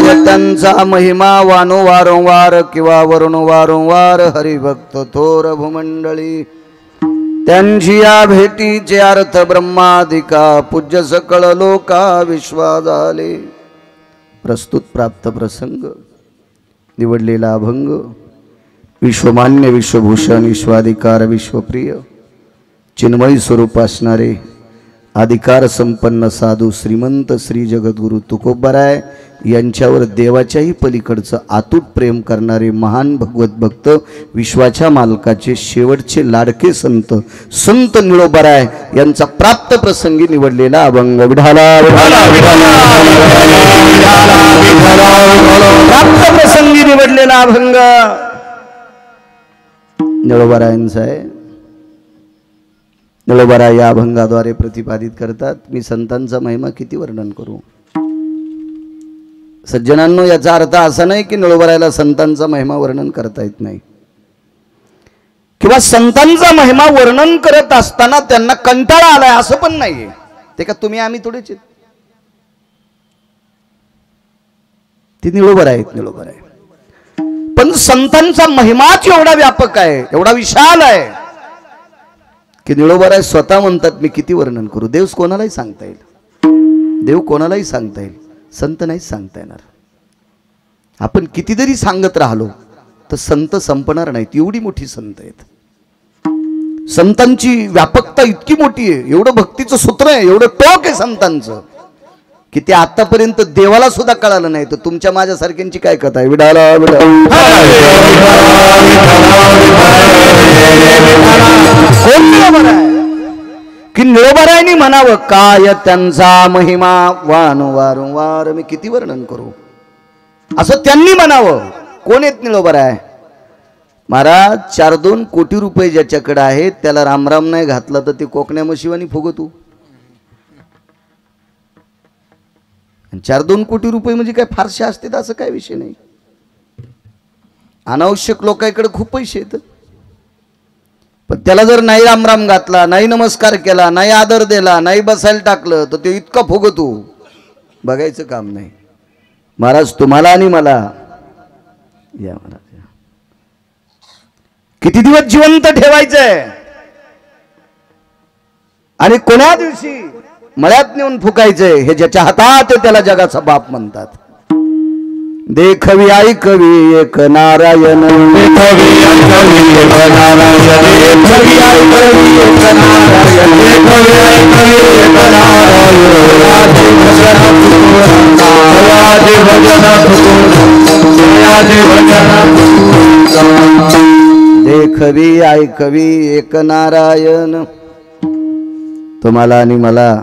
काय त्यांचा महिमा वानो वारंवार किंवा वरुण वारंवार हरिभक्त थोर भूमंडळी त्यांची या भेटीचे अर्थ ब्रह्मादिका पूज्य सकळ लोका विश्वा झाले। प्रस्तुत प्राप्त प्रसंग निवडलेला अभंग विश्वमान्य विश्वभूषण विश्वाधिकार विश्वप्रिय चिन्मय स्वरूप असणारे अधिकार संपन्न साधू श्रीमंत श्री जगद्गुरु तुकोबराय यांच्यावर देवाच्याही पलीकडचं अतूट प्रेम करणारे महान भगवत भक्त विश्वाच्या मालकाचे शेवटचे लाडके संत संत निळोबराय यांचा प्राप्त प्रसंगी निवडलेला अभंग विढाला प्राप्त प्रसंगी निवडलेला अभंग निळोबरायांचा आहे। निळोबराय या अभंगाद्वारे प्रतिपादित करतात, मी संतांचा महिमा किती वर्णन करू। सज्जनांनो, याचा अर्थ असा नाही की निळोबरायला संतांचा महिमा वर्णन करता येत नाही किंवा संतांचा महिमा वर्णन करत असताना त्यांना कंटाळा आलाय असं पण नाहीये। ते का तुम्ही आम्ही थोडेच ती निळोबराय आहेत। निळोबराय पण संतांचा महिमाच एवढा व्यापक आहे, एवढा विशाल आहे की निळोबराय स्वतः म्हणतात मी किती वर्णन करू। देव कोणालाही सांगता येईल, देव कोणालाही सांगता येईल, संत नाही सांगता येणार। आपण किती जरी सांगत राहिलो तर संत संपणार नाहीत, एवढी मोठी संत आहेत। संतांची व्यापकता इतकी मोठी आहे, एवढं भक्तीचं सूत्र आहे, एवढं टोक आहे संतांचं की ते आतापर्यंत देवाला सुद्धा कळालं नाही, तर तुमच्या माझ्यासारख्यांची काय कथा आहे। विडाला की निळोबरायांनी म्हणावं काय त्यांचा महिमा वारंवार मी किती वर्णन करू, असं त्यांनी म्हणावं। कोण आहेत निळोबराय महाराज? 4-2 कोटी रुपये ज्याच्याकडे आहेत त्याला रामराम नाही घातला तर ते कोकण्या मशिवानी फुगतू। 4-2 कोटी रुपये म्हणजे काय फारसे असते असं काय विषय नाही। अनावश्यक लोकांकडे खूप पैसे आहेत, पण त्याला जर नाही रामराम घातला, नाही नमस्कार केला, नाही आदर दिला, नाही बसायला टाकलं तर ते इतका फुगतू, बघायचं काम नाही। महाराज तुम्हाला आणि मला या महाराज किती दिवस जिवंत ठेवायचंय आणि कोण्या दिवशी मळ्यात नेऊन फुकायचंय हे ज्याच्या हातात त्याला जगाचा बाप म्हणतात। देखवी ऐकवी एक नारायण, देखवी ऐकवी एक नारायण, देखवी ऐकवी एक नारायण, देखवी ऐकवी एक नारायण, आदि भजन देखवी ऐकवी एक नारायण। तुम्हाला आणि मला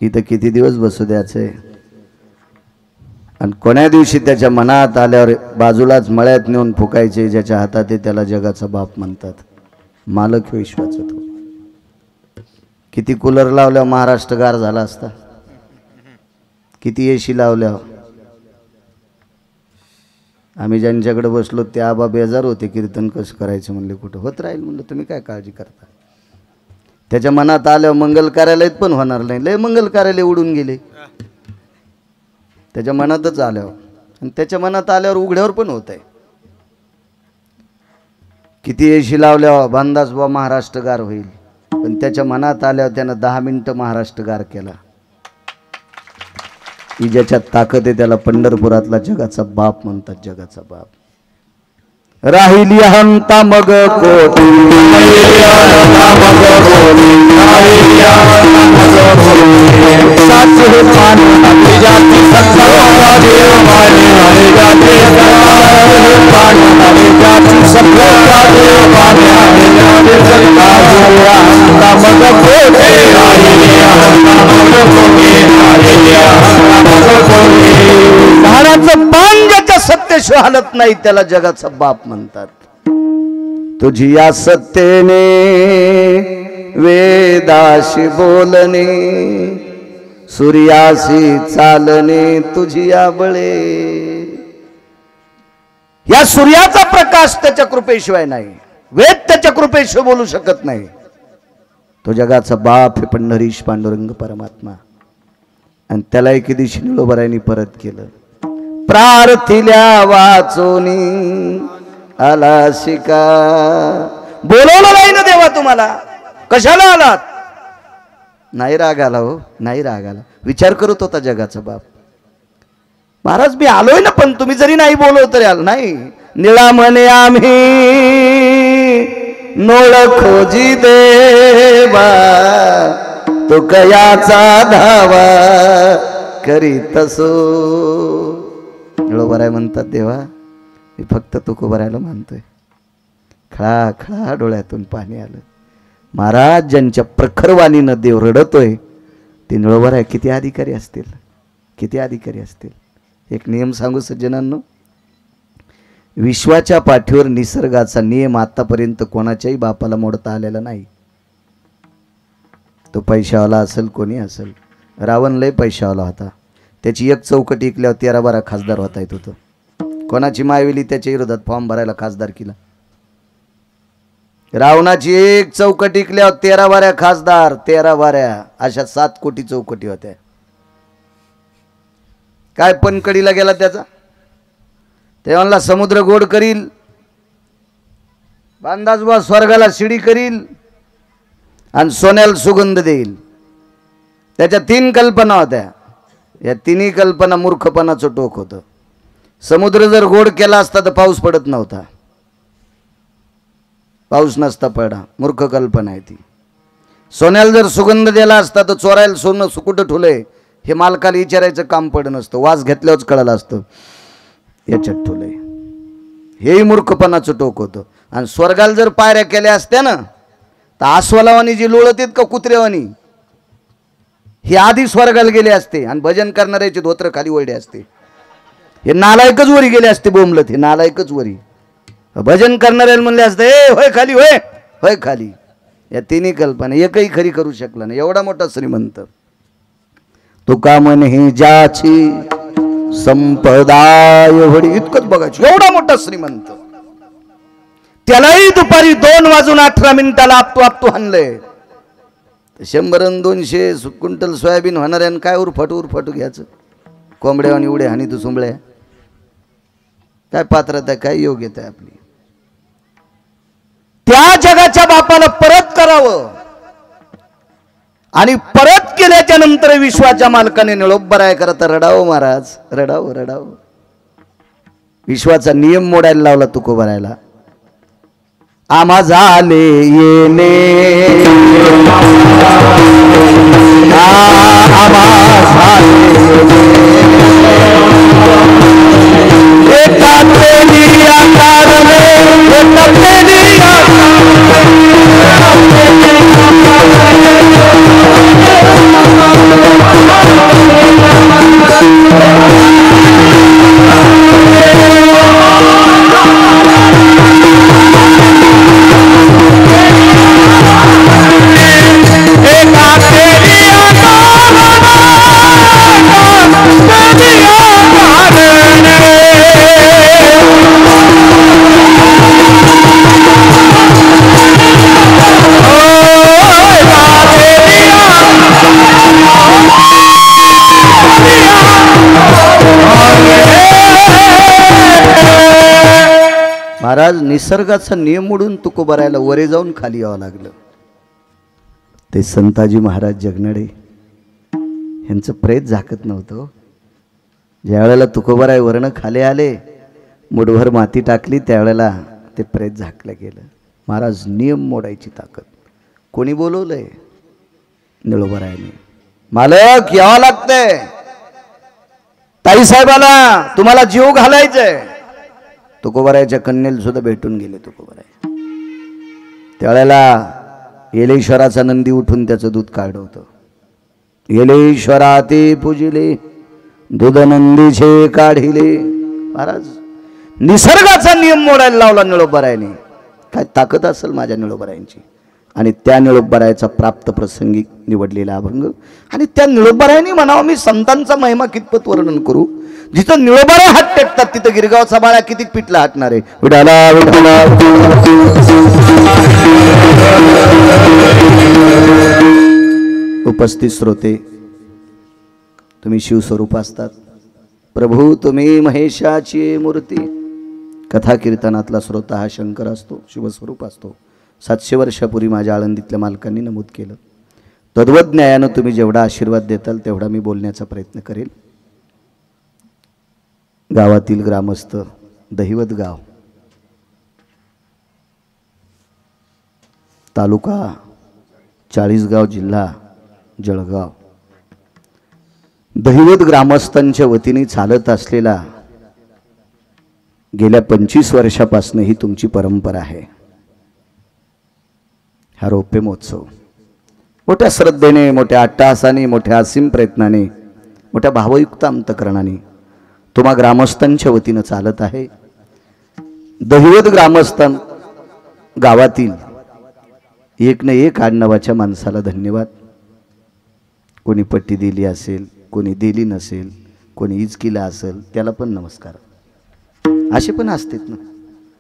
इथं किती दिवस बसू द्यायचंय आणि कोण्या दिवशी त्याच्या मनात आल्यावर बाजूलाच मळ्यात नेऊन फुकायचे, ज्याच्या हातात आहे त्याला जगाचा बाप म्हणतात। मालक विश्वाचा तो। किती कूलर लावल्या महाराष्ट्र गार झाला असता, किती एसी लावल्या। आम्ही ज्यांच्याकडे बसलो ते आबा बेजार होते, कीर्तन कसं करायचं म्हणले, कुठं होत राहील म्हणलं, तुम्ही काय काळजी करता। त्याच्या मनात आल्यावर मंगल कार्यालयात पण होणार नाही, लय मंगल कार्यालय उडून गेले त्याच्या मनातच आल्यावर, आणि त्याच्या मनात आल्यावर उघड्यावर पण होत आहे। किती एशी लावल्यावर बांधाच बा महाराष्ट्र गार होईल, पण त्याच्या मनात आल्यावर त्यानं 10 मिनिटं महाराष्ट्र गार केला। ही ज्याच्यात ताकद आहे त्याला पंढरपुरातला जगाचा बाप म्हणतात, जगाचा बाप। राहिली हंता मग कोटी, झाडाचं पान ज्याच्या सत्तेशिवाय हालत नाही त्याला जगाचा बाप म्हणतात। तुझी या सत्तेने वेदाशी बोलणे, सूर्याशी चालणे तुझी या बळे। या सूर्याचा प्रकाश त्याच्या कृपेशिवाय नाही, वेद त्याच्या कृपेशिवाय बोलू शकत नाही। तो जगाचा बाप हे पंढरीश पांडुरंग परमात्मा, आणि त्याला एके दिवशी निळोबरायांनी परत केलं। प्रार्थिल्या वाचोनी आला शिका. बोलवलं नाही ना देवा तुम्हाला, कशाला आलात? नाही राग आला हो, नाही राग आला. विचार करत होता जगाचा बाप. महाराज मी आलोय ना, पण तुम्ही जरी नाही बोलव तरी आलो नाही. निळा म्हणे आम्ही नोळ खोजी देवा, तो कयाचा धावा करीत असो. निळोबाराय म्हणतात देवा मी फक्त तुकोबारायला मानतोय. खळा खळा डोळ्यातून पाणी आलं. महाराज ज्यांच्या प्रखरवाणीनं देव रडतोय ते निळोबाराय किती अधिकारी असतील, किती अधिकारी असतील. एक नियम सांगू सज्जनांनो, विश्वाच्या पाठीवर निसर्गाचा नियम आतापर्यंत कोणाच्याही बापाला मोडता आलेला नाही. तो पैशावाला असेल कोणी असेल. रावण लय पैशावाला होता, त्याची एक चौकट ऐकल्यावर 13-12 खासदार होता येत होतं. कोणाची मायवेली त्याच्या विरोधात फॉर्म भरायला खासदार केला. रावणाची एक चौकट ऐकल्यावर 13-12 खासदार, 13-12 अशा 7 कोटी चौकटी होत्या. काय पनकडीला गेला त्याचा? तेव्हा समुद्र गोड करील, बांधाजबा स्वर्गाला शिडी करील आणि सोन्याला सुगंध देईल. त्याच्या 3 कल्पना होत्या. या 3ही कल्पना मूर्खपणाचं टोक होतं. समुद्र जर गोड केला असता तर पाऊस पडत नव्हता, पाऊस नसता पडा. मूर्ख कल्पना आहे ती. सोन्याला जर सुगंध दिला असता तर चोरायला सोनं सुकुट ठुलंय हे मालकाला विचारायचं काम पडत नसतं, वास घेतल्यावरच कळलं असतं याच्यात ठुलंय. हेही मूर्खपणाचं टोक होतं. आणि स्वर्गाला जर पायऱ्या केल्या असत्या ना तर आस्वलावानी जी लोळत आहेत का कुत्र्यावानी हे आधी स्वर्गाला गेले असते आणि भजन करणाऱ्याचे धोत्र खाली वळले असते. हे नालायकच वरी गेले असते बोंबलत. हे नालायकच वरी. भजन करणाऱ्याला म्हणले असते ए होय खाली, होय होय खाली. या 3ही कल्पना एकही खरी करू शकला नाही. एवढा मोठा श्रीमंत. तुका म्हणे ज्याची संपदा एवढी, इतकंच बघायची. एवढा मोठा श्रीमंत, त्यालाही दुपारी 2 वाजून 18 मिनिटाला आपटू हाणलंय. 100 आणि 200 क्विंटल सोयाबीन होणाऱ्यानं काय उरफाटू घ्यायचं. कोंबड्या आणि उड्या हानी तू सुंबळ्या. काय पात्रता, काय योग्यता आहे आपली. त्या जगाच्या बापाला परत करावं आणि परत केल्याच्या नंतर विश्वाच्या मालकाने निळोबराय करता रडावं. महाराज रडावं रडावं. विश्वाचा नियम मोडायला लावला तुकोबारायला. आम्हा झाले येणे, आम्हा झाले एका तेली आकारणे, एका तेली महाराज निसर्गाचा नियम मोडून तुकोबारायला वरे जाऊन खाली यावं लागलं. ते संताजी महाराज जगनाडे यांचं प्रेत झाकत नव्हतं. ज्या वेळेला तुकोबाराय वरनं खाली आले, मुठभर माती टाकली, त्यावेळेला ते प्रेत झाकलं गेलं. महाराज नियम मोडायची ताकद. कोणी बोलवलंय? निळोबारायने. मालक यावं लागतंय, ताईसाहेबाला तुम्हाला जीव घालायचंय. तुकोबारायच्या कन्येला सुद्धा भेटून गेले तुकोबाराय. त्यावेळेला येलेश्वराचा नंदी उठून त्याचं दूध काढवतो. येलेश्वरा ते पूजिले, दूध नंदीचे काढिले. महाराज निसर्गाचा नियम मोडायला लावला निळोबारायने. काय ताकद असेल माझ्या निळोबारायांची. आणि त्या निळोबारायचा प्राप्त प्रसंगी निवडलेला अभंग. आणि त्या निळोबारायने म्हणावं मी संतांचा महिमा कितपत वर्णन करू. जिथं निळोबाराय हात टेकतात तिथं गिरगावचा बाळा किती पिटला हाटणार आहे. विडाला विडाला. उपस्थित श्रोते, तुम्ही शिवस्वरूप असतात, प्रभू तुम्ही महेशाची मूर्ती. कथा कीर्तनातला श्रोता हा शंकर असतो, शिवस्वरूप असतो. 700 वर्षापूर्वी माझ्या आळंदीतल्या मालकांनी नमूद केलं. तद्वज्ञायानं तुम्ही जेवढा आशीर्वाद देताल तेवढा मी बोलण्याचा प्रयत्न करेल. गावातील ग्रामस्थ, दहिवत गाव, तालुका चाळीसगाव, जिल्हा जळगाव. दहिवत ग्रामस्थांच्या वतीने चालत असलेला गेल्या 25 वर्षापासून ही तुमची परंपरा आहे. हा रौप्य महोत्सव मोठ्या श्रद्धेने, मोठ्या अट्टहासाने, मोठ्या असीम प्रयत्नाने, मोठ्या भावयुक्त अंतकरणाने तुम्हा ग्रामस्थांच्या वतीनं चालत आहे. दहिवत ग्रामस्थान गावातील एक न एक आडनावाच्या माणसाला धन्यवाद. कोणी पट्टी दिली असेल, कोणी दिली नसेल, कोणी इचकीला असेल, त्याला पण नमस्कार. असे पण असतात ना,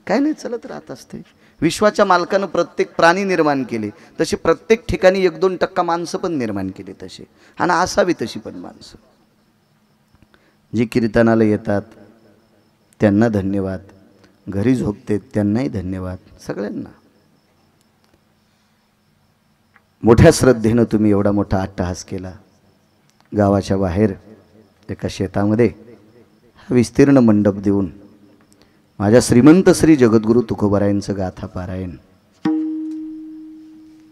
काय नाही, चलत राहत असते. विश्वाच्या मालकानं प्रत्येक प्राणी निर्माण केले, तसे प्रत्येक ठिकाणी 1-2% माणसं पण निर्माण केली तसे, आणि असावी तशी पण माणसं. जी कीर्तनाला येतात त्यांना धन्यवाद, घरी झोपते त्यांनाही धन्यवाद. सगळ्यांना मोठ्या श्रद्धेनं तुम्ही एवढा मोठा अट्टहास केला. गावाच्या बाहेर एका शेतामध्ये विस्तीर्ण मंडप देऊन माझ्या श्रीमंत श्री जगद्गुरु तुकोबारायांचं गाथा पारायण,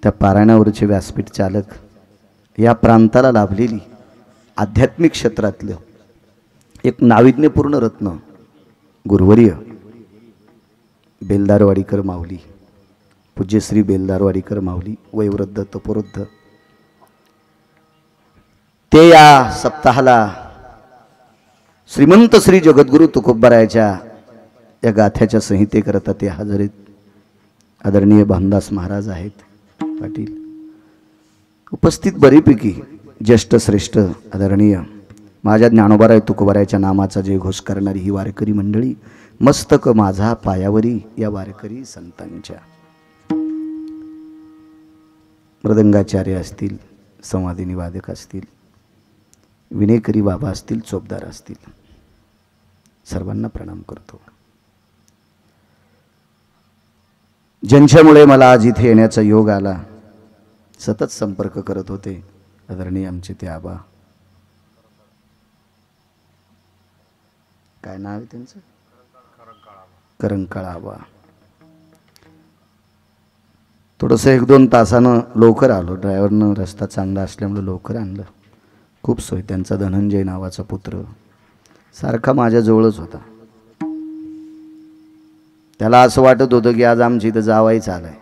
त्या पारायणावरचे व्यासपीठ चालक, या प्रांताला लाभलेली आध्यात्मिक क्षेत्रातलं एक नाविन्यपूर्ण रत्न गुरुवर्य बेलदारवाडीकर माऊली, पूज्य श्री बेलदारवाडीकर माऊली, वयोवृद्ध तपोवृद्ध, ते या सप्ताहाला श्रीमंत श्री जगद्गुरु तुकोबारायाच्या या गाथ्याच्या संहितेकरता ते हजर आहेत. आदरणीय भानदास महाराज आहेत पाटील, उपस्थित बरीपैकी ज्येष्ठ श्रेष्ठ आदरणीय माझ्या ज्ञानोबाराय तुकोबारायाच्या नामाचा जयघोष करणारी ही वारकरी मंडळी, मस्तक माझा पायावरी या वारकरी संतांच्या. मृदंगाचार्य असतील, संवादिनी वादक असतील, विनेकरी बाबा असतील, चोपदार असतील, सर्वांना प्रणाम करतो. ज्यांच्यामुळे मला आज इथे येण्याचा योग आला, सतत संपर्क करत होते आदरणीय आमचे ते आबा, काय नाव आहे त्यांचं, करंकाळ आबा. थोडंसं 1-2 तासानं लवकर आलो, ड्रायव्हरनं रस्ता चांगला असल्यामुळे लवकर आणलं. खूप सोय. त्यांचा धनंजय नावाचा पुत्र सारखा माझ्याजवळच होता. त्याला असं वाटत होतं की आज आमची इथं जावायचं आलाय,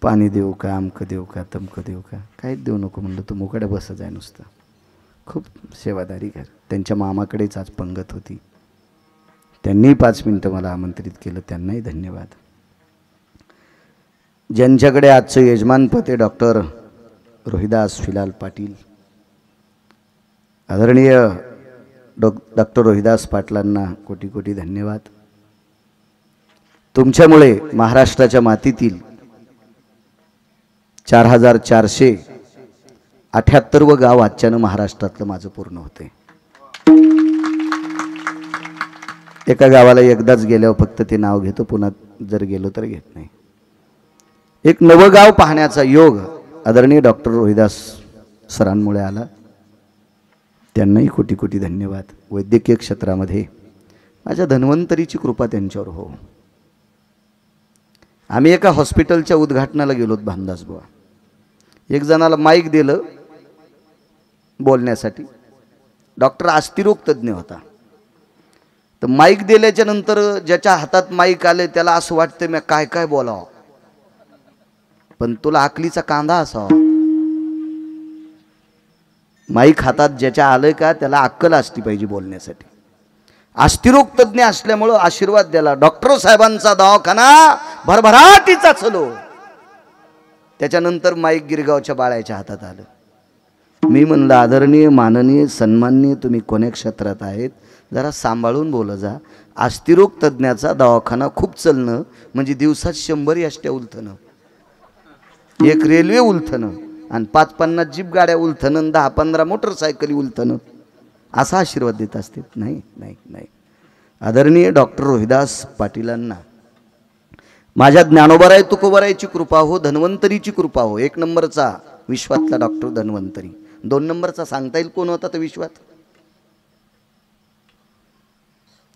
पाणी देऊ का, अमकं देऊ का, तमकं देऊ का, काहीच देऊ नको म्हणलं, तू मुकाड्या बसत आहे नुसतं. खूप सेवादारी घर. त्यांच्या मामाकडेच आज पंगत होती, त्यांनी 5 मिनटं मला आमंत्रित केलं, त्यांनाही धन्यवाद. ज्यांच्याकडे आजचं यजमानपद आहे डॉक्टर रोहिदास फिलाल पाटील, आदरणीय डॉक्टर रोहिदास पाटलांना कोटी कोटी धन्यवाद. तुमच्यामुळे महाराष्ट्राच्या मातीतील 4478 गाव आजच्यानं महाराष्ट्रातलं माझं पूर्ण होते. एका गावाला एकदाच गेल्यावर फक्त ते नाव घेतो, पुन्हा जर गेलो तर घेत नाही. एक नवं गाव पाहण्याचा योग आदरणीय डॉक्टर रोहिदास सरांमुळे आला, त्यांनाही कोटी कोटी धन्यवाद. वैद्यकीय क्षेत्रामध्ये माझ्या धन्वंतरीची कृपा त्यांच्यावर हो. आम्ही एका हॉस्पिटलच्या उद्घाटनाला गेलोत भानदास बुवा. एक जणाला माईक दिलं बोलण्यासाठी, डॉक्टर अस्थिरोग तज्ज्ञ होता. तर माईक दिल्याच्या नंतर ज्याच्या हातात माईक आले त्याला असं वाटतं मी काय काय बोलावं, पण तुला अकलीचा कांदा असावा. माईक हातात ज्याच्या आलंय का त्याला अक्कल असली पाहिजे बोलण्यासाठी. अस्थिरोग तज्ज्ञ असल्यामुळं आशीर्वाद द्याला. डॉक्टर साहेबांचा दवाखाना भरभराटीचा चलो. त्याच्यानंतर माईक गिरगावच्या बाळाच्या हातात आलं. मी म्हणलं आदरणीय माननीय सन्माननीय तुम्ही कोण्या क्षेत्रात आहेत, जरा सांभाळून बोला जा. अस्थिरोग तज्ज्ञाचा दवाखाना खूप चलणं म्हणजे दिवसात 100 यष्ट्या उलथणं, एक रेल्वे उलथणं, आणि 5-50 जीप गाड्या उलथणं, 10-15 मोटरसायकली उलथणं असा आशीर्वाद देत असते? नाही नाही नाही. आदरणीय डॉक्टर रोहिदास पाटीलांना माझ्या ज्ञानोबराय तुकोबरायची कृपा हो, धन्वंतरीची कृपा हो. 1 नंबरचा विश्वातला डॉक्टर धन्वंतरी. 2 नंबरचा सांगता येईल कोण होता तर विश्वात?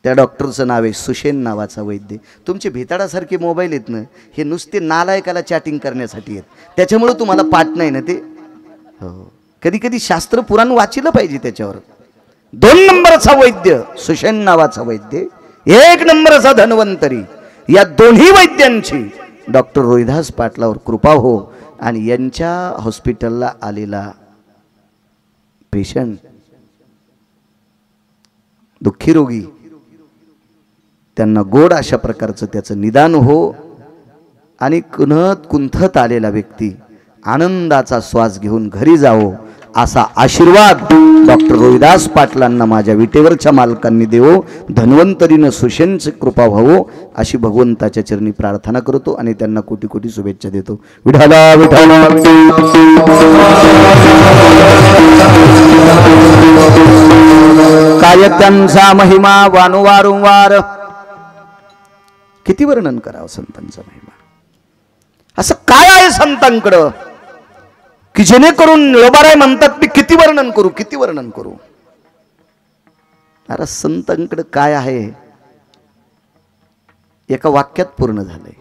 त्या डॉक्टरचं नाव आहे सुशेन नावाचा वैद्य. तुमचे भेताडासारखे मोबाईल आहेत ना, हे नुसते नालायकाला चॅटिंग करण्यासाठी आहेत. त्याच्यामुळे तुम्हाला पाठ नाही ना ते. हो, कधी कधी शास्त्र पुराण वाचिलं पाहिजे त्याच्यावर. 2 नंबरचा वैद्य सुशेन नावाचा वैद्य, 1 नंबरचा धन्वंतरी. या दोन्ही वैद्यांची डॉक्टर रोहिदास पाटलावर कृपा हो. आणि यांच्या हॉस्पिटलला आलेला पेशंट, दुःखी रोगी, त्यांना गोड अशा प्रकारचं त्याचं निदान हो. आणि कुंथत आलेला व्यक्ती आनंदाचा श्वास घेऊन घरी जावो असा आशीर्वाद डॉक्टर रोहिदास पाटलांना माझ्या विटेवरच्या मालकांनी देवो. धन्वंतरीनं सुशेनची कृपा व्हावो अशी भगवंताच्या चरणी प्रार्थना करतो आणि त्यांना कोटी कोटी शुभेच्छा देतो. विठाला विठाला. काय त्यांचा महिमा वारंवार किती वर्णन करावं संतांचा महिमा. असं काय आहे संतांकडं की जेणेकरून निळोबाराय म्हणतात मी किती वर्णन करू, किती वर्णन करू. अरे संतांकडे काय आहे एका वाक्यात पूर्ण झालंय.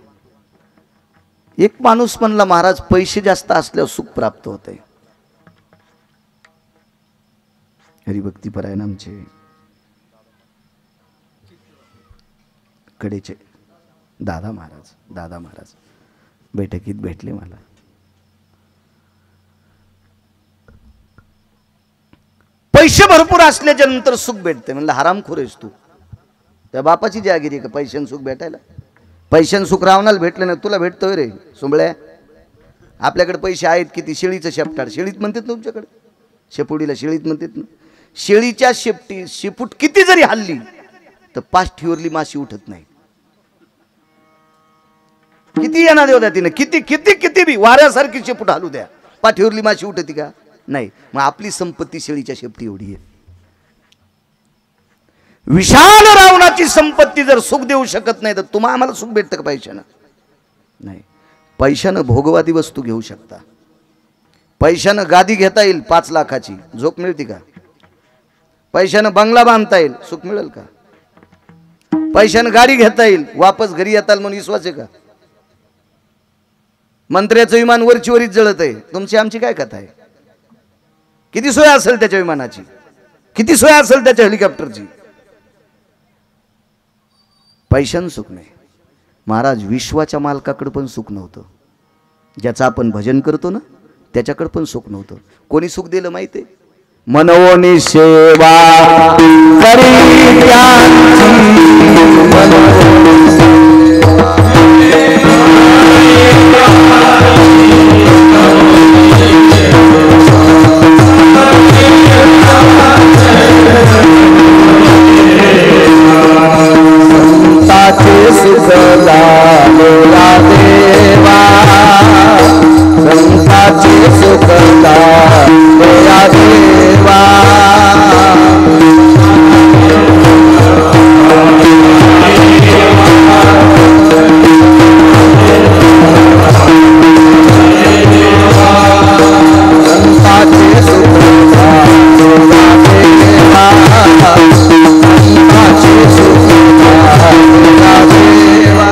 एक माणूस म्हणला महाराज पैसे जास्त असल्यावर सुख प्राप्त होते. हरिभक्तीपरायण आमचे कडेचे दादा महाराज बैठकीत भेटले मला. पैसे भरपूर असल्याच्या नंतर सुख भेटते. म्हणलं हरामखोर आहेस तू, त्या बापाची जागिरी का पैशान सुख भेटायला? पैशान सुख रावणाला भेटलं नाही, तुला भेटतोय रे सुंबळ्या. आपल्याकडे पैसे आहेत किती? शेळीचं शेपटाड, शेळीत म्हणतात ना तुमच्याकडे, शेपुडीला शेळीत म्हणतात ना. शेळीच्या शेपूट किती जरी हल्ली तर पाठीवरली माशी उठत नाही. किती येणार देऊ द्या तिने, किती किती किती बी वाऱ्यासारखी शेपूट हलू द्या, पाठीवरली माशी उठती का? नाही. मग आपली संपत्ती शेळीच्या शेपटी एवढी आहे. विशाल रावणाची संपत्ती जर सुख देऊ शकत नाही तर तुम्हाला आम्हाला सुख भेटतं का पैशानं? नाही. पैशानं भोगवादी वस्तू घेऊ शकता. पैशानं गादी घेता येईल 5 लाखाची, झोप मिळते का? पैशानं बंगला बांधता येईल, सुख मिळेल का? पैशानं गाडी घेता येईल, वापस घरी येताल म्हणून विश्वास आहे का? मंत्र्याचं विमान वरची वरीच जळत आहे, तुमची आमची काय कथा आहे? किती सोय असेल त्याच्या विमानाची, किती सोय असेल त्याच्या हेलिकॉप्टरची, पैशानं सुख नाही. महाराज विश्वाच्या मालकाकडे पण सुख नव्हतं. ज्याचं आपण भजन करतो ना त्याच्याकडे पण सुख नव्हतं. कोणी सुख दिलं माहिती आहे? मनवोनी सेवा करी संताचे सुख झालेला देवा, संताचे सुख झालेला देवा. संताचे सुख झालेला देवा, संताचे सुख झालेला देवा.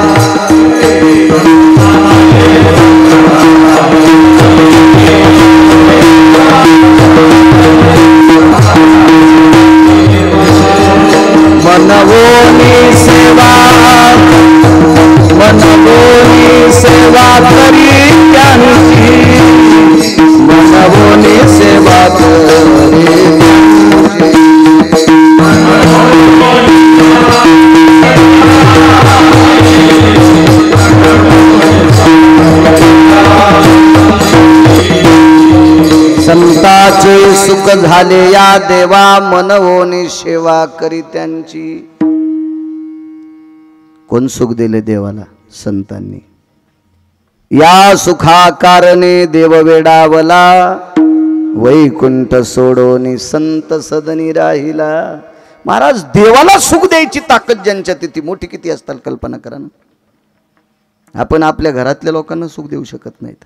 मनवोनी सेवा, मनवोनी सेवा करी त्यांची, मनवोनी सेवा करी संताचे सुख झाले या देवा, मनवोनी सेवा करी त्यांची. कोण सुख दिले देवाला? संतांनी. या सुखा कारणे देव वेडावला, वैकुंठ सोडोनी संत सदनी राहिला. महाराज, देवाला सुख द्यायची ताकद ज्यांच्या ती मोठी किती असतात कल्पना करा ना. आपण आपल्या घरातल्या लोकांना सुख देऊ शकत नाहीत,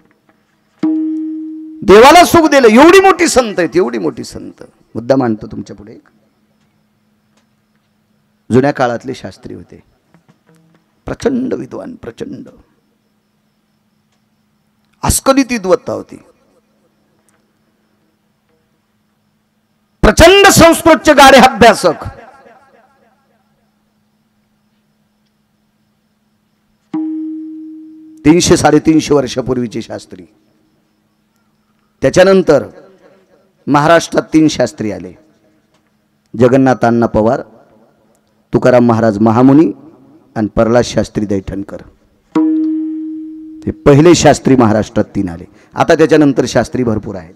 देवाला सुख दिलं. एवढी मोठी संत आहेत, एवढी मोठी संत. मुद्दा मांडतो तुमच्या पुढे. जुन्या काळातले शास्त्री होते, प्रचंड विद्वान, प्रचंड अस्खलित विद्वत्ता होती, प्रचंड संस्कृतचे गाढे अभ्यासक. तीनशे 350 वर्षापूर्वीचे शास्त्री. त्याच्यानंतर महाराष्ट्रात 3 शास्त्री आले, जगन्नाथ अण्णा पवार, तुकाराम महाराज महामुनी आणि प्रल्हाद शास्त्री दैठणकर. हे पहिले शास्त्री महाराष्ट्रात 3 आले. आता त्याच्यानंतर शास्त्री भरपूर आहेत,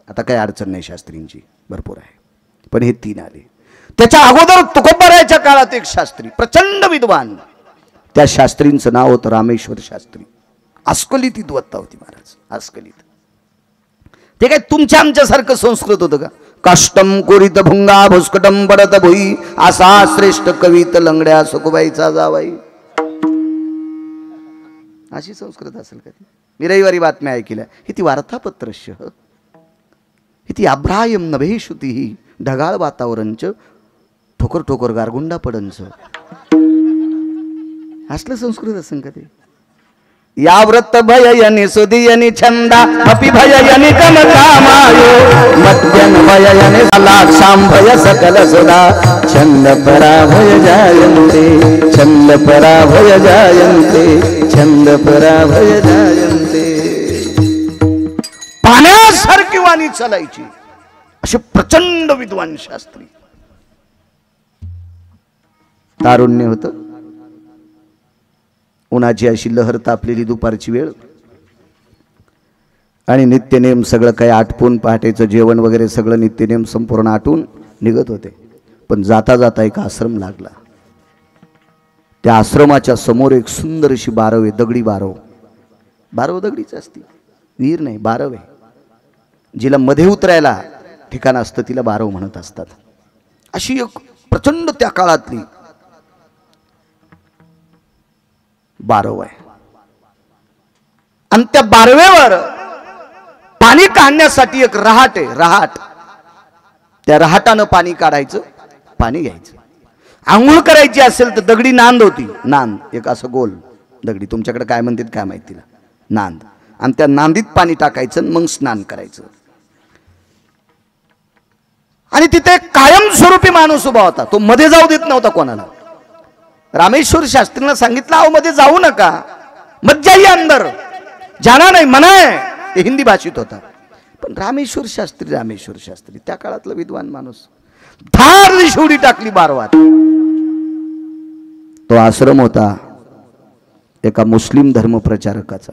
आता काही अडचण नाही, शास्त्रींची भरपूर आहे, पण हे 3 आले. त्याच्या अगोदर तुकोबारायच्या काळात एक शास्त्री, प्रचंड विद्वान, त्या शास्त्रींचं नाव होतं रामेश्वर शास्त्री. अस्खलित विद्वत्ता होती महाराज, अस्खलित. ते काय तुमच्या आमच्यासारखं संस्कृत होतं का? काष्टम कोरित भुंगा भुस्कटम पडत भुई, असा श्रेष्ठ कवित लंगड्या सखुबाईचा जावाई. अशी संस्कृत असेल का ती? मी रविवारी बातम्या ऐकल्या, ही ती वार्तापत्रश्य, ही ती अभ्रायम नभे श्रुती, ही ढगाळ वातावरणच, ठोकर ठोकर गारगुंडा पडंच. असलं संस्कृत असेल का ते? या व्रत भययनि सुदियनि छंदा अपि भययनि कमकामायो, मध्यन भययनि लाक्षां भय सकल सुधा, छंद पराभय जायन्ते, छंद पराभय जायन्ते, छंद पराभय जायन्ते. पाण्यासारखी वाणी चालायची, असे प्रचंड विद्वान शास्त्री. तारुण्य होतं, उन्हाची अशी लहर तापलेली दुपारची वेळ, आणि नित्यनेम सगळं काही आटपून, पहाटेचं जेवण वगैरे सगळं नित्यनेम संपूर्ण आटून निघत होते. पण जाता जाता एक आश्रम लागला. त्या आश्रमाच्या समोर एक सुंदर अशी बारव आहे, दगडी बारव. बारव दगडीच असते, विहीर नाही, बारव आहे. जिला मध्ये उतरायला ठिकाण असतं तिला बारव म्हणत असतात. अशी एक प्रचंड त्या काळातली बारव आहे. आणि त्या बारवेवर पाणी काढण्यासाठी एक रहाट आहे, रहाट. त्या रहाटानं पाणी काढायचं, पाणी घ्यायचं. आंघोळ करायची असेल तर दगडी नांद होती, नांद, एक असं गोल दगडी, तुमच्याकडे काय म्हणतात काय माहिती तिला, नांद. आणि त्या नांदीत पाणी टाकायचं, मग स्नान करायचं. आणि तिथे कायमस्वरूपी माणूस उभा होता, तो मध्ये जाऊ देत नव्हता कोणाला. रामेश्वर शास्त्रींना सांगितलं, अहो मध्ये जाऊ नका, मत जाइए अंदर, जाना नाही मना है. ते हिंदी भाषेत होता. पण रामेश्वर शास्त्री त्या काळातला विद्वान माणूस, धार शिवडी टाकली बारवात. तो आश्रम होता एका मुस्लिम धर्म प्रचारकाचा,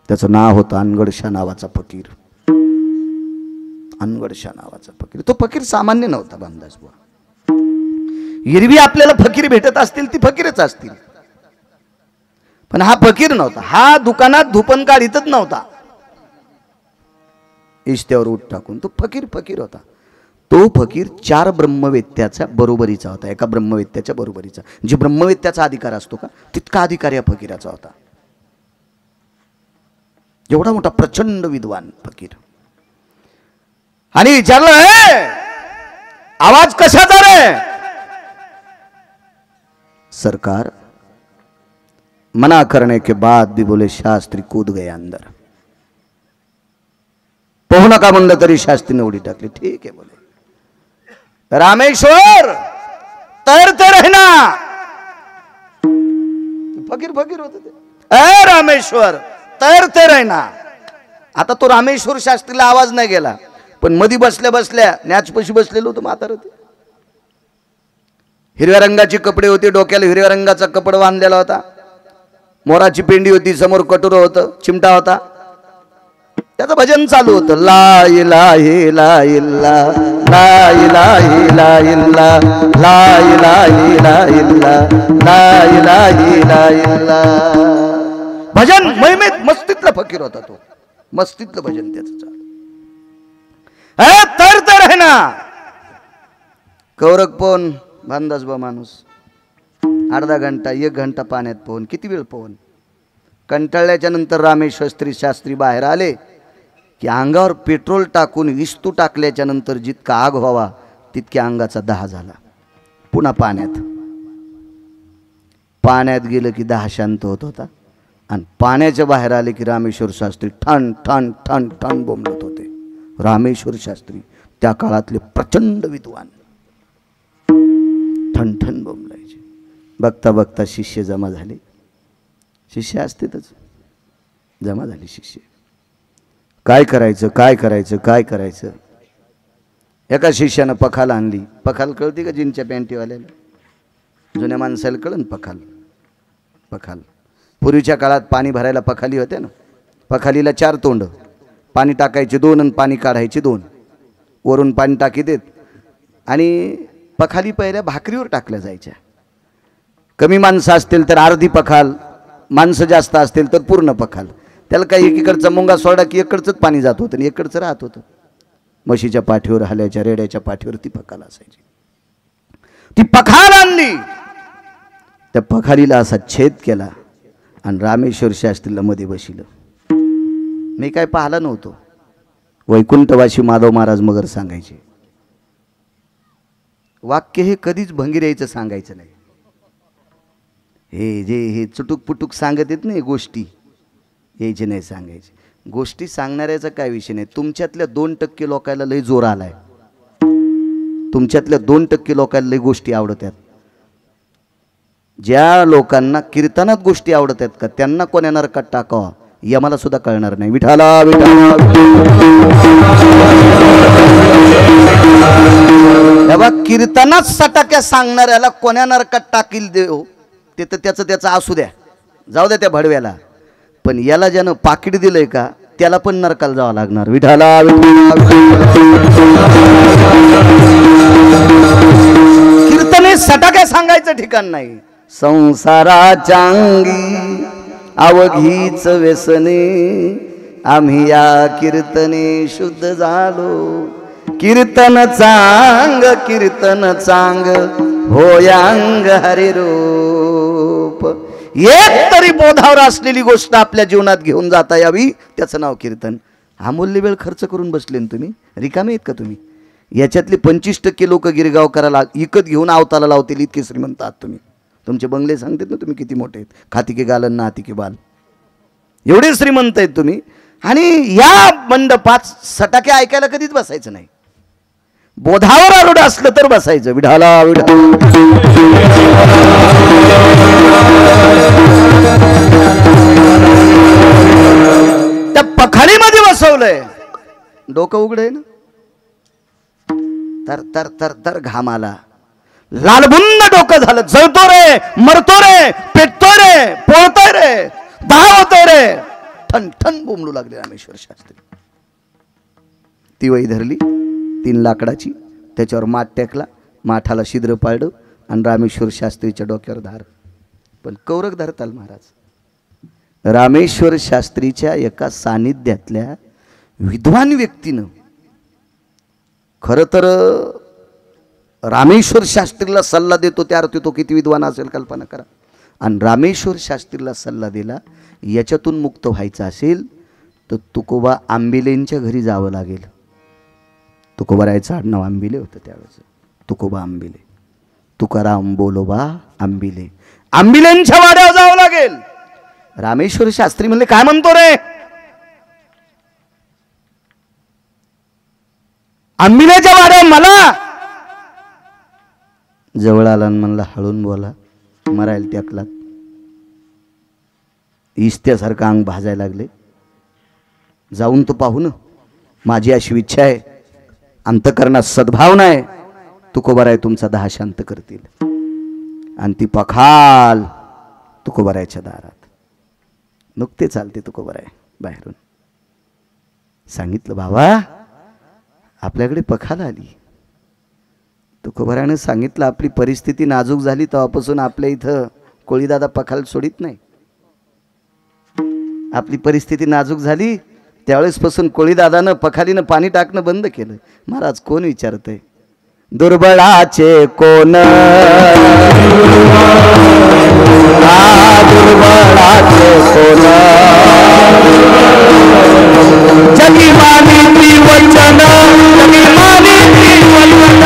त्याचं नाव होतं अनगडशाह नावाचा फकीर. अनगडशाह नावाचा फकीर. तो फकीर सामान्य नव्हता बामदास बुवा. एरवी आपल्याला फकीर भेटत असतील ती फकीरच असतील, पण हा फकीर नव्हता. हा दुकानात धुपन काढीतच नव्हता, इष्ट्यावर उठ टाकून. तो फकीर होता. तो फकीर 4 ब्रह्मवेत्याच्या बरोबरीचा होता, एका ब्रह्मवेत्याच्या बरोबरीचा. जे ब्रह्मवेत्याचा अधिकार असतो का, तितका अधिकार या फकीराचा होता. एवढा मोठा प्रचंड विद्वान फकीर. आणि विचारलं, आवाज कशाचा रे? सरकार, मना करने के बाद भी बोले शास्त्री कूद गए अंदर. पोहू नका म्हणलं तरी शास्त्रीने उडी टाकली. ठीक आहे बोले, रामेश्वर तैरते रहना. फकीर होते ते. ए रामेश्वर तैरते रहना. आता तो रामेश्वर शास्त्रीला आवाज नाही गेला, पण मधी बसल्या नॅचपशी बसलेलो होतो म्हातारं. ते हिरव्या रंगाचे कपडे होते, डोक्याला हिरव्या रंगाचा कपडा बांधलेला होता, मोराची पेंडी होती, समोर कटोर होतं, चिमटा होता. त्याचं भजन चालू होतं, ला इलाहा इल्लल्लाह, ला इलाहा इल्लल्लाह, ला इलाहा इल्लल्लाह, ला इलाहा इल्लल्लाह. भजन महिमेत मस्तीतला फकीर होता तो, मस्तीतलं भजन त्याचं चालू. तर आहे ना कौरक पोहन बांधास बा माणूस, अर्धा घंटा 1 घंटा पाण्यात पोहन, किती वेळ पोहन. कंटाळल्याच्या नंतर रामेश्वर शास्त्री बाहेर आले की अंगावर पेट्रोल टाकून विस्तू टाकल्याच्या नंतर जितका आग व्हावा तितक्या अंगाचा दाह झाला. पुन्हा पाण्यात गेलं की दाह शांत होत होता. आणि पाण्याच्या बाहेर आले की रामेश्वर शास्त्री ठण ठण ठण ठण बोंबलत होते. रामेश्वर शास्त्री त्या काळातले प्रचंड विद्वान, ठण ठण बोंबलायचे. बघता बघता शिष्य जमा झाले. शिष्य असतेच जमा झाले शिष्य. काय करायचं काय करायचं काय करायचं. एका शिष्यानं पखाल आणली. पखाल कळते का जीनच्या पॅन्टीवाल्याला? जुन्या माणसाला कळन पखाल. पखाल पूर्वीच्या काळात पाणी भरायला पखाली होते ना. पखालीला 4 तोंड, पाणी टाकायचे 2 आणि पाणी काढायचे 2. वरून पाणी टाकी देत आणि पखाली पहिल्या भाकरीवर टाकल्या जायच्या. कमी माणसं असतील तर अर्धी पखाल, माणसं जास्त असतील तर पूर्ण पखाल. त्याला काही एकीकडचा मुंगा सोडा की एकडचंच पाणी जात होतं आणि एकडचं राहत होतं. म्हशीच्या पाठीवर, हल्याच्या रेड्याच्या पाठीवर ती पखाल असायची. ती पखाल आणली, त्या पखालीला असा छेद केला आणि रामेश्वर शास्त्रीला मध्ये बसिलं. मी काय पाहिलं नव्हतो. वैकुंठवासी माधव महाराज मगर सांगायचे. वाक्य हे कधीच भंगीरायचं सांगायचं नाही. हे चुटूक पुटूक सांगत येत नाही, गोष्टी यायचे नाही सांगायचे. गोष्टी सांगणाऱ्याचा काय विषय नाही. तुमच्यातल्या 2% लोकांना लय जोर आलाय. तुमच्यातल्या 2% लोकांना लय गोष्टी आवडतात. ज्या लोकांना कीर्तनात गोष्टी आवडतात का त्यांना कोण्या नरकात टाकावा या मला सुद्धा कळणार नाही. विठाला कीर्तनात सटाक्या सांगणाऱ्याला कोण्या नरकात टाकील देव ते तर त्याचं असू द्या, जाऊ द्या त्या भडव्याला. पण याला ज्यानं पाकिट दिलंय का त्याला पण नरकाला जावं लागणार. विठाला कीर्तने सटाक्या सांगायचं ठिकाण नाही. संसाराच्या अंगी अवघीच व्यसने, आम्ही या कीर्तने शुद्ध झालो. कीर्तन चांग होयांग हरी रूप. एक तरी बोधावर असलेली गोष्ट आपल्या जीवनात घेऊन जाता यावी त्याचं नाव कीर्तन. अमूल्य वेळ खर्च करून बसले ना तुम्ही, रिकामे आहेत का तुम्ही? याच्यातले 25% लोक गिरगावकराला इकत घेऊन आवताला लावतील इतके श्रीमंत आहात तुम्ही. तुमचे बंगले सांगतात ना तुम्ही किती मोठे आहेत. खाती के गालन ना हाती के बाल, एवढे श्रीमंत आहेत तुम्ही. आणि या मंडपात सटाके ऐकायला कधीच बसायचं नाही. बोधावर आरूढ असलं तर बसायचं. विढाला त्या पखालीमध्ये बसवलंय. डोकं उघडे ना, तर तर तर तर घाम आला. लालबुंद डोकं झालं. जळतो रे, मरतो रे, पेटतो रे, पोळतोय रे, दाह होतोय रे. ठण ठण बोंबलू लागले रामेश्वर शास्त्री. ती वही धरली 3 लाकडाची, त्याच्यावर माठ टेकला, माठाला छिद्र पाडलं आणि रामेश्वर शास्त्रीच्या डोक्यावर धार. पण कौरक धरताल महाराज. रामेश्वर शास्त्रीच्या एका सानिध्यातल्या विद्वान व्यक्तीनं, खरं तर रामेश्वर शास्त्रीला सल्ला देतो त्या अर्थी तो किती विद्वान असेल कल्पना करा. आणि रामेश्वर शास्त्रीला सल्ला दिला, याच्यातून मुक्त व्हायचं असेल तर तुकोबा आंबिलेंच्या घरी जावं लागेल. तुकोबारायचं आडनाव आंबिले होतं त्यावेळेस. तुकोबा आंबिले, तुकाराम बोलोबा आंबिले. आंबिलेंच्या वाड्यावर जावं लागेल. रामेश्वर शास्त्री म्हणले काय म्हणतो रे? आंबिलेच्या वाड्यावर मला जवळ आला म्हणला हळून बोला, मरायला त्याकलात. इस्त्यासारखं अंग भाजायला लागले. जाऊन तो पाहू ना, माझी अशी इच्छा आहे, अंतकरणात सद्भावना आहे, तुकोबाराय तुमचा दाह शांत करतील. आणि ती पखाल तुकोबारायच्या दारात नुकते चालते. तुकोबाराय बाहेरून सांगितलं बाबा आपल्याकडे पखाल आली. तुकोबारायनं सांगितलं आपली परिस्थिती नाजूक झाली तेव्हापासून आपल्या इथं कोळीदादा पखाल सोडित नाही. आपली परिस्थिती नाजूक झाली त्यावेळेसपासून कोळीदादानं पखालीनं पाणी टाकणं बंद केलं. महाराज कोण विचारतंय? दुर्बळाचे कोण, दुर्बळाचे कोण, जगी मानिती वचन, जगी मानिती वचन.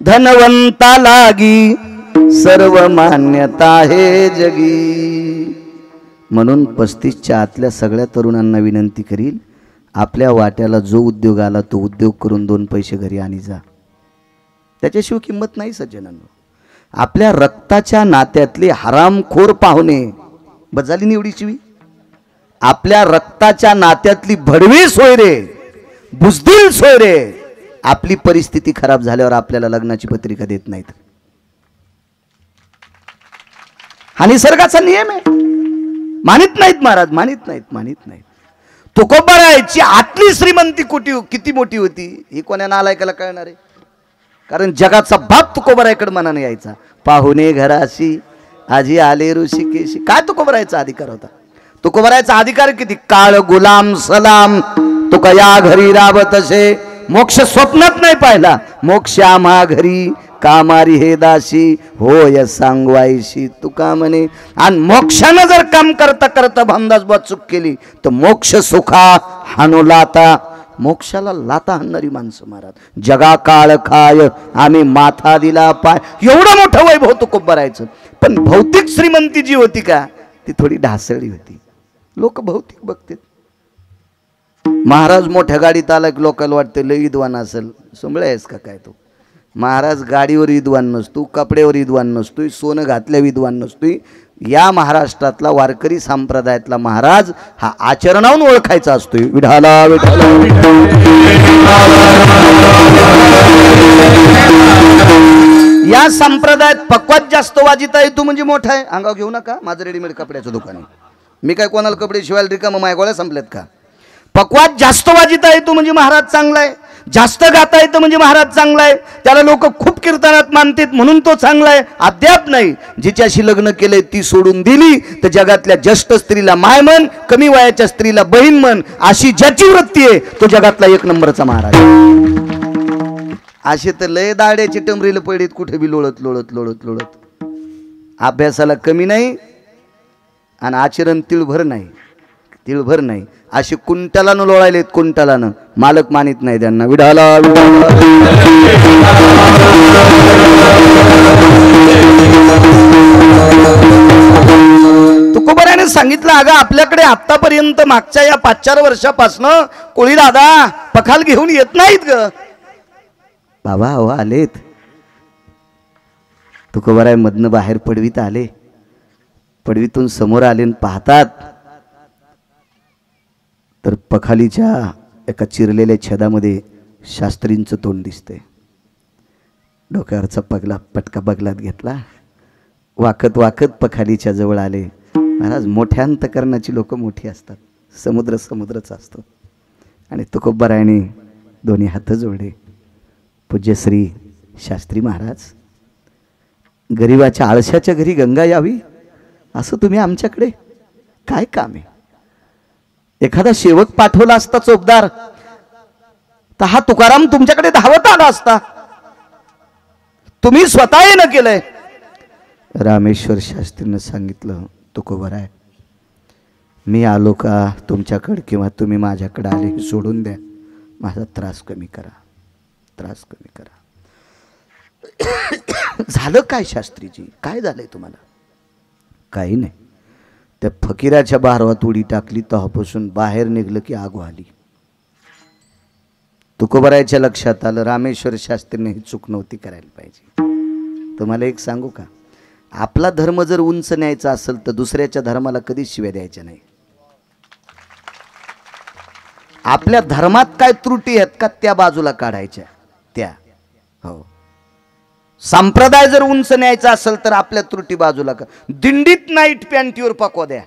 धनवंता लागी सर्व मान्यता हे जगी. म्हणून 35च्या आतल्या सगळ्या तरुणांना विनंती करील, आपल्या वाट्याला जो उद्योग आला तो उद्योग करून 2 पैसे घरी आणि जा. त्याच्याशिवाय किंमत नाही सज्जनांनो. आपल्या रक्ताच्या नात्यातले हरामखोर पाहुणे बजाली निवडी शिवी, आपल्या रक्ताच्या नात्यातली भडवी सोयरे, बुजदिल सोयरे आपली परिस्थिती खराब झाल्यावर आपल्याला लग्नाची पत्रिका देत नाहीत. हा निसर्गाचा नियम आहे. मानित नाहीत महाराज, मानित नाहीत, मानित नाहीत. तुकोबारायची आतली श्रीमंती किती मोठी होती ही कोण्या नालायकाला कळणार आहे? कारण जगाचा बाप तुकोबारायकडे मनाने यायचा. पाहुणे घराशी आजी आले ऋषिकेशी. काय तुकोबारायचा अधिकार होता? तुकोबारायचा अधिकार किती? काळ गुलाम सलाम तुका या घरी राबत असे. मोक्ष स्वप्नात नाही पाहिला. मोक्ष आम्हा घरी कामारी हे दासी होय सांगवायशी तुका म्हणे. आणि मोक्षानं जर काम करता करता भामदास बुवा चूक केली तर मोक्ष सुखा हानो लाता. मोक्षाला लाता हाणणारी माणसं महाराज. जगा काळ खाय आम्ही माथा दिला पाय. एवढं मोठं वैभव तुकोबारायचं. पण भौतिक श्रीमंती जी होती का ती थोडी ढासळी होती. लोक भौतिक बघतात. महाराज मोठ्या गाडीत आला की लोकांना वाटतं लय विद्वान असेल. सुंबळे आहेस का काय तू? महाराज गाडीवर विद्वान नसतो, कपड्यावर विद्वान नसतोय, सोनं घातल्या विद्वान नसतोय. या महाराष्ट्रातला वारकरी संप्रदायातला महाराज हा आचरणावरून ओळखायचा असतोय. विठाला विठाला. या संप्रदायात पक्वात जास्त वाजिता येतो म्हणजे मोठा आहे. अंगाव घेऊ नका, माझं रेडीमेड कपड्याचं दुकान आहे. मी काय कोणाला कपडे शिवायला रिकामं माय गोळ्या संपल्यात का? पक्वात जास्त वाजिता येतो म्हणजे महाराज चांगला आहे. जास्त गाता येतं म्हणजे महाराज चांगला आहे. त्याला लोक खूप कीर्तनात मानतात म्हणून तो चांगला आहे. अद्याप नाही. जिच्याशी लग्न केलंय ती सोडून दिली तर जगातल्या ज्येष्ठ स्त्रीला माय म्हण, कमी वयाच्या स्त्रीला बहीण म्हण, अशी ज्याची वृत्ती आहे तो जगातला 1 नंबरचा महाराज. असे तर लय दाड्याची टमरीला पडीत कुठे बी लोळत लोळत लोळत लोळत. अभ्यासाला कमी नाही आणि आचरण तिळभर नाही, तिळभर नाही. असे कुंटलानं लोळायलेत, कुंटलानं. मालक मानित नाही त्यांना. विडाला तुकोबाराने सांगितलं, अगं आपल्याकडे आतापर्यंत मागच्या या 5-4 वर्षापासनं कोळी दादा पखाल घेऊन येत नाहीत ग. बाबा हो आलेत. तुकोबाराय मधनं बाहेर पडवीत आले. पडवीतून समोर आले आणि पाहतात तर पखालीच्या एका चिरलेल्या छेदामध्ये शास्त्रींचं तोंड दिसतंय. डोक्यावरचा पटका बगलात घेतला. वाकत वाकत पखालीच्या जवळ आले. महाराज मोठ्या अंतकरणाची लोक मोठी असतात. समुद्र समुद्रच असतो. आणि तुकोबारायने दोन्ही हात जोडले. पूज्यश्री शास्त्री महाराज, गरिबाच्या आळशाच्या घरी गंगा यावी असं तुम्ही आमच्याकडे काय काम आहे? एखादा सेवक पाठवला असता चोपदार तर हा तुकाराम तुमच्याकडे धावत आला असता. तुम्ही स्वतः येणं केलंय. रामेश्वर शास्त्रीनं सांगितलं, तुकोबाराय मी आलो का तुमच्याकडे किंवा तुम्ही माझ्याकडे आले की सोडून द्या. माझा त्रास कमी करा, त्रास कमी करा. झालं काय शास्त्रीजी? काय झालंय तुम्हाला? काही नाही. त्या फकीराच्या बारवात उडी टाकली तेव्हापासून बाहेर निघलं की आग आली. तुकोबारायच्या लक्षात आलं रामेश्वर शास्त्रीने ही चूक नव्हती करायला पाहिजे. तुम्हाला एक सांगू का, आपला धर्म जर उंच न्यायचा असेल तर दुसऱ्याच्या धर्माला कधीच शिव्या द्यायच्या नाही. आपल्या धर्मात काय त्रुटी आहेत का त्या बाजूला काढायच्या त्या. हो, संप्रदाय जर उंच न्यायचा असेल तर आपल्या त्रुटी बाजूला का. दिंडीत नाईट पॅन्टीवर पकवा द्या,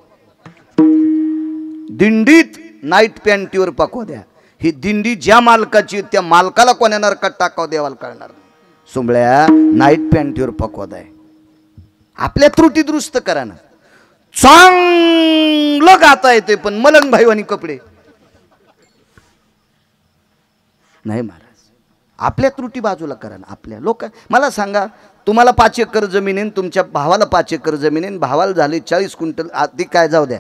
दिंडीत नाईट पॅन्टीवर पकवा द्या. ही दिंडी ज्या मालकाची त्या मालकाला कोण्या नरकात टाकाव देवाला कळणार नाही. सुंबळ्या नाईट पॅन्टीवर पकवा द्या. आपल्या त्रुटी दुरुस्त करा ना. चांगलं गाता येते पण मलंग भाईवानी कपडे नाही महाराज. आपल्या त्रुटी बाजूला करा ना. आपल्या लोक मला सांगा, तुम्हाला 5 एकर जमीन आहे, तुमच्या भावाला 5 एकर जमीन आहे, भावाला झाले 40 क्विंटल आधी काय जाऊ द्या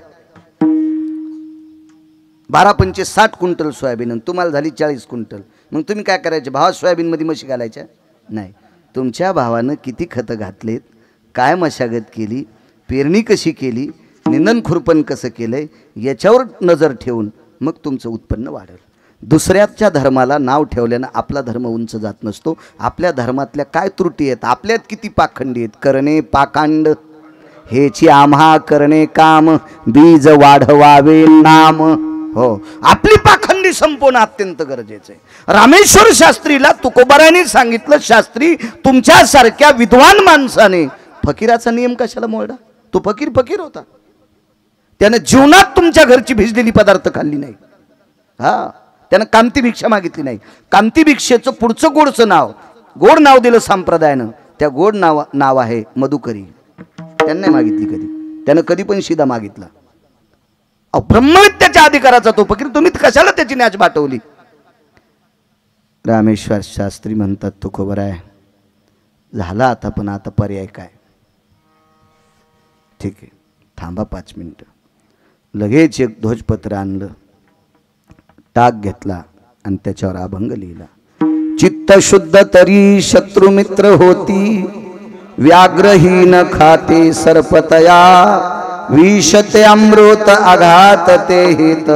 12-5 60 क्विंटल सोयाबीन, तुम्हाला झाली 40 क्विंटल. मग तुम्ही काय करायचे, भावा सोयाबीनमध्ये म्हशी घालायच्या नाही. तुमच्या भावानं किती खतं घातलेत, काय मशागत केली, पेरणी कशी केली, निंदन खुरपण कसं केलंय, याच्यावर नजर ठेवून मग तुमचं उत्पन्न वाढेल. दुसऱ्याच्या धर्माला नाव ठेवल्यानं आपला धर्म उंच जात नसतो. आपल्या धर्मातल्या काय त्रुटी आहेत, आपल्यात किती पाखंडी आहेत. करणे पाकांड हेची आम्हा करणे काम, बीज वाढवावे नाम. हो, आपली पाखंडी संपवणं अत्यंत गरजेचं आहे. रामेश्वर शास्त्रीला तुकोबारायांनी सांगितलं, शास्त्री तुमच्यासारख्या विद्वान माणसाने फकीराचा नियम कशाला मोडला. तो फकीर होता, त्यानं जीवनात तुमच्या घरची भिजलेली पदार्थ खाल्ली नाही. हा, त्यानं कामती भिक्षा मागितली नाही. कामती भिक्षेचं पुढचं गोड नाव दिलं संप्रदायानं. त्या गोड नाव आहे मधुकरी. त्यानं नाही मागितली कधी, त्यानं कधी पण शिदा मागितला. ब्रह्मविद्याच्या अधिकाराचा तो फकीर, तुम्ही कशाला त्याची न्याच बाटवली. रामेश्वर शास्त्री म्हणतात, तुकोबाराय झाला आता, पण आता पर्याय काय. ठीक आहे, थांबा 5 मिनिटं. लगेच एक ध्वजपत्र आणलं, टाक घेतला आणि त्याच्यावर अभंग लिहिला. चित्त शुद्ध तरी शत्रुमित्र होती, व्याघ्रहीन खाते सर्पतया, विषते अमृत आघात ते हित,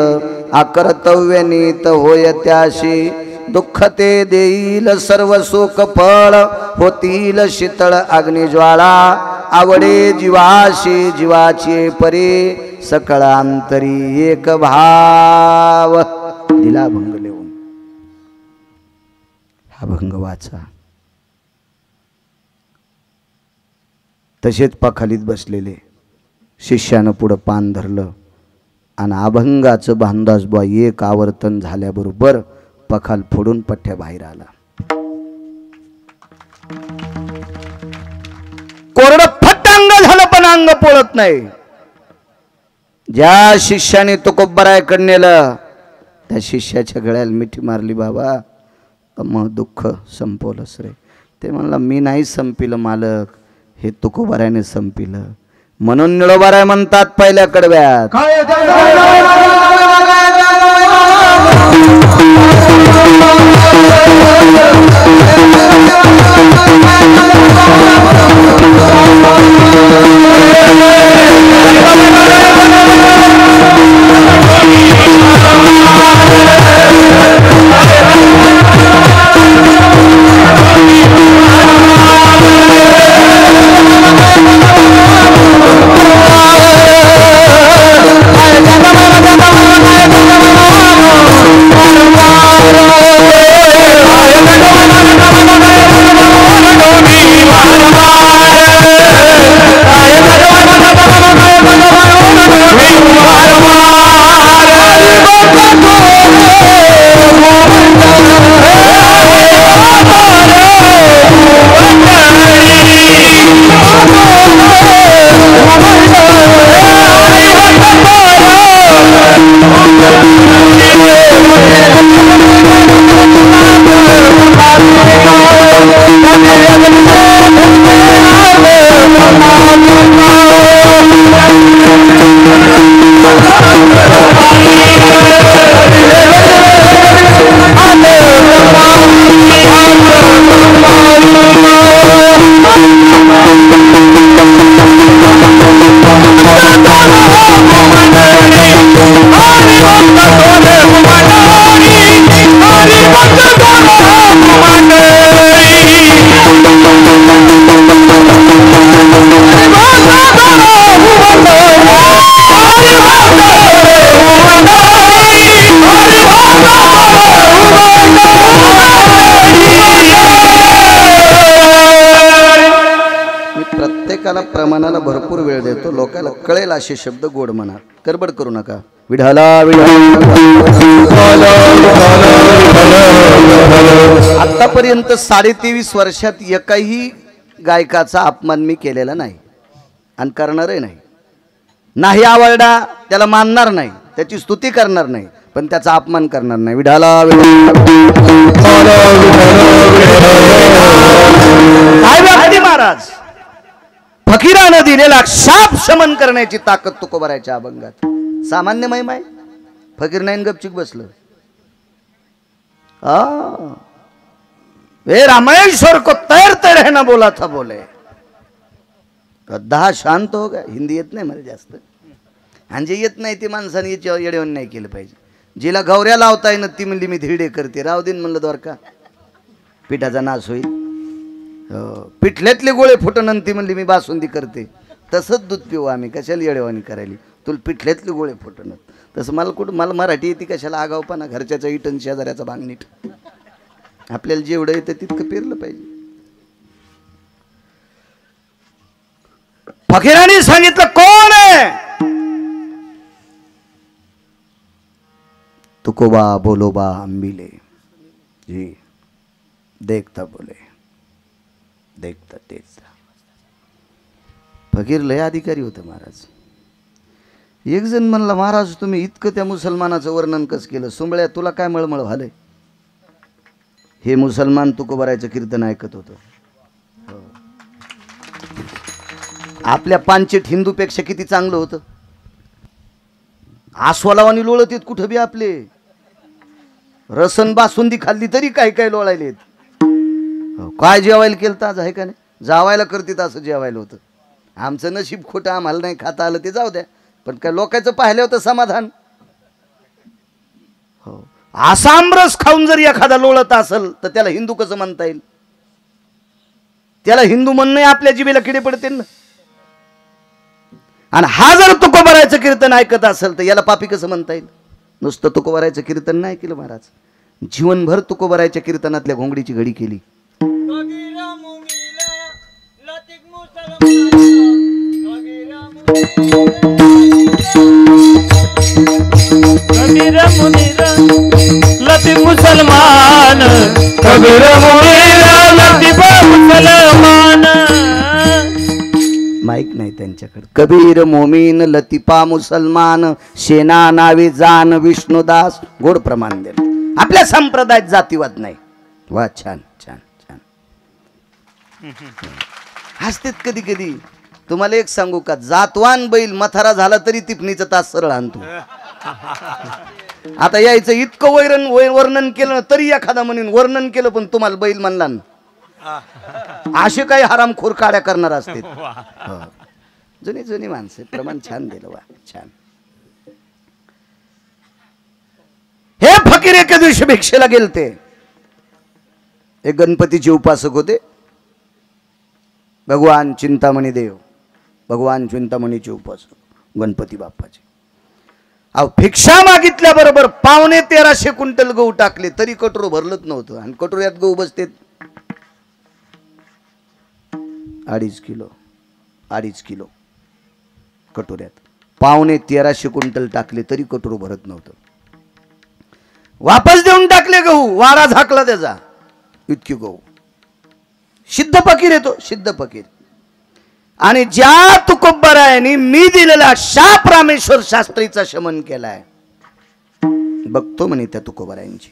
अकर्तव्य नीत होय त्याशी, दुःख ते देईल सर्व सुख फळ, होतील शीतळ अग्निज्वाळा, आवडे जीवाशी जीवाची परे, सकळांतरी एक भाव. दिला भंग लिहून. हा भंग वाचा. तसेच पाखालीत बसलेले शिष्यानं पुढं पान धरलं आणि अभंगाचं बांधाज बा एक आवर्तन झाल्याबरोबर पखाल फोडून पठ्ठ्या बाहेर आला. कोरडं फट्ट अंग झालं पण अंग पोळत नाही. ज्या शिष्याने तुकोबारायकडे नेलं त्या शिष्याच्या गळ्याला मिठी मारली. बाबा मग दुःख संपवलंस रे. ते म्हणला, मी नाही संपिलं मालक, हे तुकोबारायने संपिलं. म्हणून निळोबाराय म्हणतात पहिल्या कडव्यात, प्रत्येकाला प्रमाणाला भरपूर वेळ देतो, लोकांना कळेल असे शब्द गोड म्हणा, गडबड करू नका. विढाला आतापर्यंत 23.5 वर्षात एकाही गायकाचा अपमान मी केलेला नाही आणि करणारही नाही. नाही आवडला त्याला मानणार नाही, त्याची स्तुती करणार नाही, पण त्याचा अपमान करणार नाही. विढाला महाराज फकीरानं दिलेला शाप शमन करण्याची ताकद तुकोबारायच्या अभंगात. सामान्य महिमा आहे. फकीर नाही गपचिक बसलं. वे रामेश्वर को तैरते रहना बोला था बोले. गद्दा शांत हो गया. हिंदी येत नाही मला जास्त, आणि जे येत नाही ती माणसाने येडेवण नाही केलं पाहिजे. जिला गौऱ्या लावता येईन ती म्हणली मी धिरडे करते, राव दिन म्हणलं द्वारका पिठाचा नाश होईल. पिठल्यातले गोळे फुटन ती म्हणली मी बासुंदी करते. तसंच दूध पिऊ आम्ही, कशाला येडेवानी करायली. तुला पिठल्यातले गोळे फुटणं तसं मला कुठं, मला मराठी येते कशाला आगावपणा. घरच्याचा इटन शेजाऱ्याचा भांग नीट. आपल्याला जेवढं येतं तितकं पेरलं पाहिजे. फकीरांनी सांगितलं कोण आहे. तुकोबा बोलोबा अंबिले जी देखता बोले, देखता देखता. फकीर लय अधिकारी होते महाराज. एक जण म्हणला महाराज तुम्ही इतकं त्या मुसलमानाचं वर्णन कसं केलं. सुंबळ्या तुला काय मळमळ झालंय. हे मुसलमान तुकोबारायचं कीर्तन ऐकत होतं. आपल्या पांचेट हिंदूपेक्षा किती चांगलं होतं. आस्वालावानी लोळत येत कुठं बी आपले. रसन बासुंदी खाल्ली तरी काय काय लोळायलेत. काय जेवायला केलं तर आज आहे का नाही. जावायला करते असं जेवायला होतं. आमचं नशीब खोटं, आम्हाला नाही खाता आलं ते जाऊ द्या, पण काय लोकांचं पाहिलं होतं समाधान. हो, आसामरस खाऊन जर एखादा लोळत असेल तर त्याला हिंदू कसं म्हणता येईल. त्याला हिंदू म्हणणं आपल्या जिभेला किडे पडते ना. आणि हा जर तुकोबारायचं कीर्तन ऐकत असेल तर याला पापी कसं म्हणता येईल. नुसतं तुकोबारायचं कीर्तन नाही केलं महाराज, जीवनभर तुकोबारायच्या कीर्तनातल्या घोंगडीची घडी केली. लतीफ मुसलमान कबीर मुनीरा लतीफ मुसलमान. माईक नाही त्यांच्याकडे. कबीर मोमीन लतीफा मुसलमान शेना नावे जान विष्णुदास. गोड प्रमाण दे. आपल्या संप्रदायात जातीवाद नाही. वा छान छान छान. हसतेत कधी कधी. तुम्हाला एक सांगू का, जातवान बैल मथारा झाला तरी तिपणीचा तास सरळ आणतो. आता यायचं इतकं वर्णन केलं तरी एखादा म्हणून वर्णन केलं पण तुम्हाला बैल म्हणला ना. असे काही हरामखोर काड्या करणार असते. जुनी जुनी माणसं. प्रमाण छान दिलं. वा छान. हे फकीर एके दिवशी भिक्षेला गेलते. एक गणपतीचे उपासक होते. भगवान चिंतामणी देव, भगवान चिंतामणीचे उपासक गणपती बाप्पाचे. अहो भिक्षा मागितल्याबरोबर 13.5 क्विंटल गहू टाकले तरी कटोर भरलंच नव्हतं. आणि कटोऱ्यात गहू बसते 2.5 किलो 2.5 किलो कटोऱ्यात. 13.5 क्विंटल टाकले तरी कटोर भरत नव्हतं. वापस देऊन टाकले गहू. वारा झाकला त्याचा. इतकी गहू. सिद्ध फकीर येतो, सिद्ध फकीर. आणि ज्या तुकोबारायांनी मी दिलेला शाप रामेश्वर शास्त्रीचा शमन केलाय, बघतो म्हणे त्या तुकोबारायांची.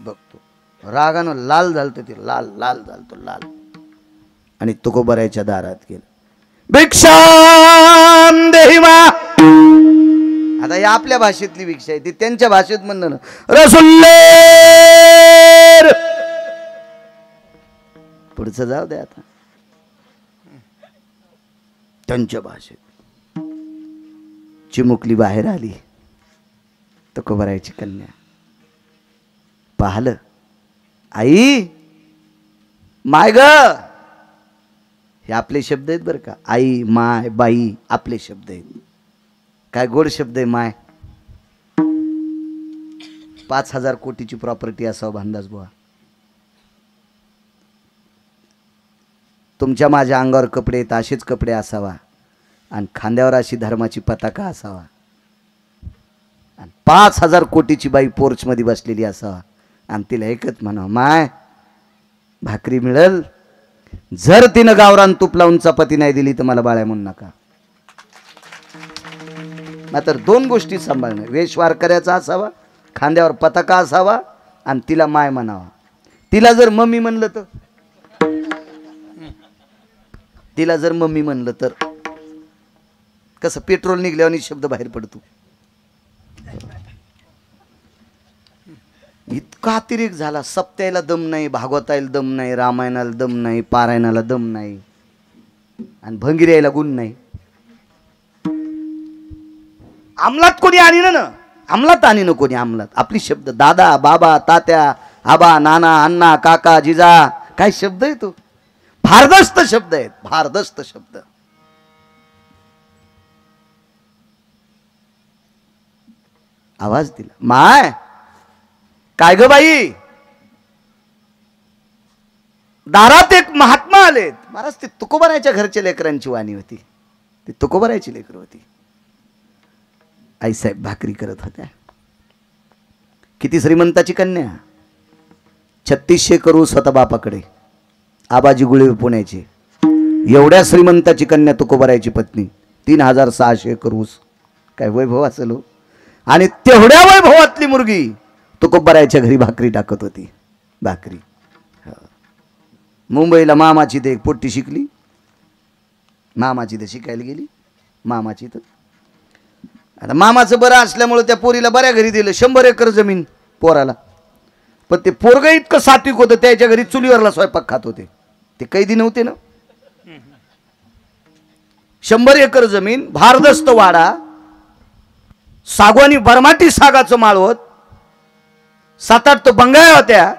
बघतो. रागानं लाल झालतं ते. लाल लाल झालतो लाल. आणि तुकोबारायच्या दारात गेलं. भिक्षाम देहि मा. आता या आपल्या भाषेतली भिक्षा आहे, ती त्यांच्या भाषेत म्हणणं रसुल्लेर. पुढचं जाऊ द्या आता. त्यांच्या भाषेत चिमुकली बाहेर आली. तुकोबारायची कन्या. पाहलं. आई माय ग. हे आपले शब्द आहेत बरं का. आई माय बाई आपले शब्द आहेत. काय गोड शब्द आहे माय. 5,000 कोटीची प्रॉपर्टी असावं भांदाज बुवा. तुमच्या माझ्या अंगावर कपडे आहेत असेच कपडे असावा आणि खांद्यावर अशी धर्माची पताका असावा आणि 5,000 कोटीची बाई पोर्चमध्ये बसलेली असावा आणि तिला एकच म्हणा, माय भाकरी मिळेल, जर तिनं गावरान तूप लावून चपाती नाही दिली तर मला बाळ्या म्हणू नका. मात्र 2 गोष्टी सांभाळणं, वेश वारकऱ्याचा असावा, खांद्यावर पताका असावा आणि तिला माय म्हणावा. तिला जर मम्मी म्हणलं तर, तिला जर मम्मी म्हणलं तर कसं पेट्रोल निघल्यावर शब्द बाहेर पडतो. इतका अतिरेक झाला. सप्त्याला दम नाही, भागवताला दम नाही, रामायणाला दम नाही, पारायणाला दम नाही आणि भंगिऱ्याला गुण नाही. अंमलात कोणी आणीन ना, अंमलात आणीन कोणी अंमलात. आपली शब्द दादा, बाबा, तात्या, आबा, नाना, अण्णा, काका, जिजा, काय शब्द आहे तो, भारदस्त शब्द आहेत, भारदस्त शब्द. आवाज दिला, माय काय ग बाई, दारात एक महात्मा आलेत. महाराज ते तुकोबारायच्या घरच्या लेकरांची वाणी होती, ती तुकोबारायची लेकर होती. आईसाहेब भाकरी करत होत्या. किती श्रीमंताची कन्या, 3600 करू स्वतः बापाकडे. आबाजी गुळे पुण्याचे. एवढ्या श्रीमंताची कन्या तुकोबारायची पत्नी, 3600 करूस, काय वैभव असेल. आणि तेवढ्या वैभवातली मुलगी तुकोबारायच्या घरी भाकरी टाकत होती. भाकरी मुंबईला मामाची ते एक पोट्टी शिकली, मामाची ते शिकायला गेली. मामाची तर आता मामाचं बरं असल्यामुळे त्या पोरीला बऱ्या घरी दिलं, 100 एकर जमीन पोराला. पण ते पोरग इतकं सात्विक होतं, त्याच्या घरी चुलीवरला स्वयंपाक खात होते. ते कैदी नव्हते ना. 100 एकर जमीन, भारदस्त वाडा, सागवानी बरमाटी सागाचं माळवत, 7-8 तो बंगाळ्या होत्या,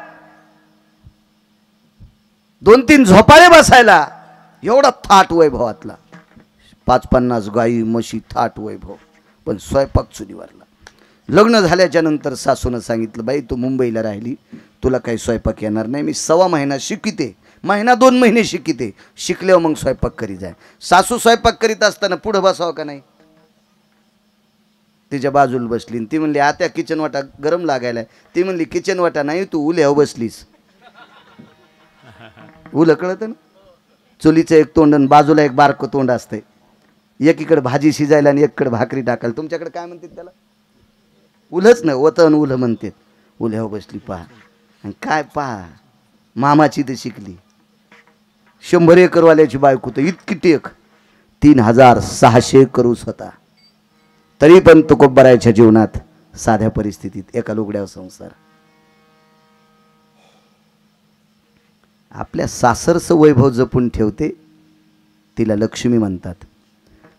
2-3 झोपाळे बसायला, एवढा थाट वैभवातला, 50-50 गाई म्हशी, थाट वैभव, पण स्वयंपाक चुलीवरला. लग्न झाल्याच्या नंतर सासूनं सांगितलं, बाई तू मुंबईला राहिली, तुला काही स्वयंपाक येणार नाही, मी 1.25 महिना शिकिते, 1-2 महिने शिकिते, शिकल्यावर मग स्वयंपाक करी जाय. सासू स्वयंपाक करीत असताना पुढं बसावं का नाही, तिच्या बाजूला बसली. ती म्हणली, आत्या किचन वाटा गरम लागायला. ती म्हणली, किचन वाटा नाही, तू उल्यावर बसलीस. उलं कळतं ना, चुलीचं एक तोंड आणि बाजूला एक बारकं तोंड असतंय, एकीकडे भाजी शिजायला आणि एकीकडे भाकरी टाकायला. तुमच्याकडे काय म्हणतात त्याला, उलच नाही, वतन उलं म्हणतात. उल्यावर बसली पहा, आणि काय पहा, मामाची ते शिकली. 100 एकरवाल्याची बायको तर इतकी टेक, 3600 करूस होता. तरी पण तुकोबारायच्या जीवनात साध्या परिस्थितीत एका लुगड्यावर संसार. आपल्या सासरचं वैभव जपून ठेवते, तिला लक्ष्मी म्हणतात.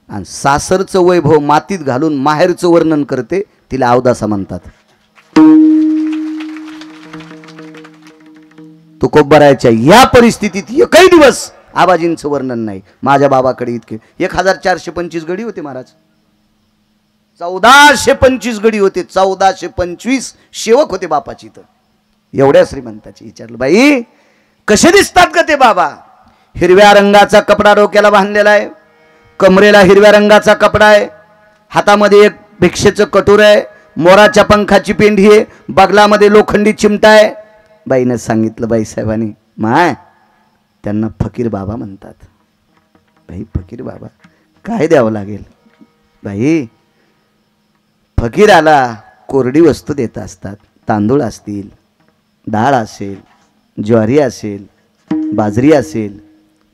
आणि सासरचं वैभव मातीत घालून माहेरचं वर्णन करते, तिला अवदासा म्हणतात. तुकोबारायच्या या परिस्थितीत एकही दिवस आबाजींचं वर्णन नाही. माझ्या बाबाकडे इतके 1425 गडी होते महाराज, 1425 गडी होते, 1425 सेवक होते बापाची. तर एवढ्या श्रीमंताची. विचारलं, बाई कसे दिसतात का ते बाबा? हिरव्या रंगाचा कपडा डोक्याला बांधलेला आहे, कमरेला हिरव्या रंगाचा कपडा आहे, हातामध्ये एक भिक्षेचं कटोर आहे, मोराच्या पंखाची पेंढी आहे, बगलामध्ये लोखंडी चिमटा आहे. बाईनं सांगितलं, बाई साहेबांनी, माय त्यांना फकीर बाबा म्हणतात. बाई फकीर बाबा काय द्यावं लागेल? बाई फकीराला कोरडी वस्तू देत असतात, तांदूळ असतील, डाळ असेल, ज्वारी असेल, बाजरी असेल,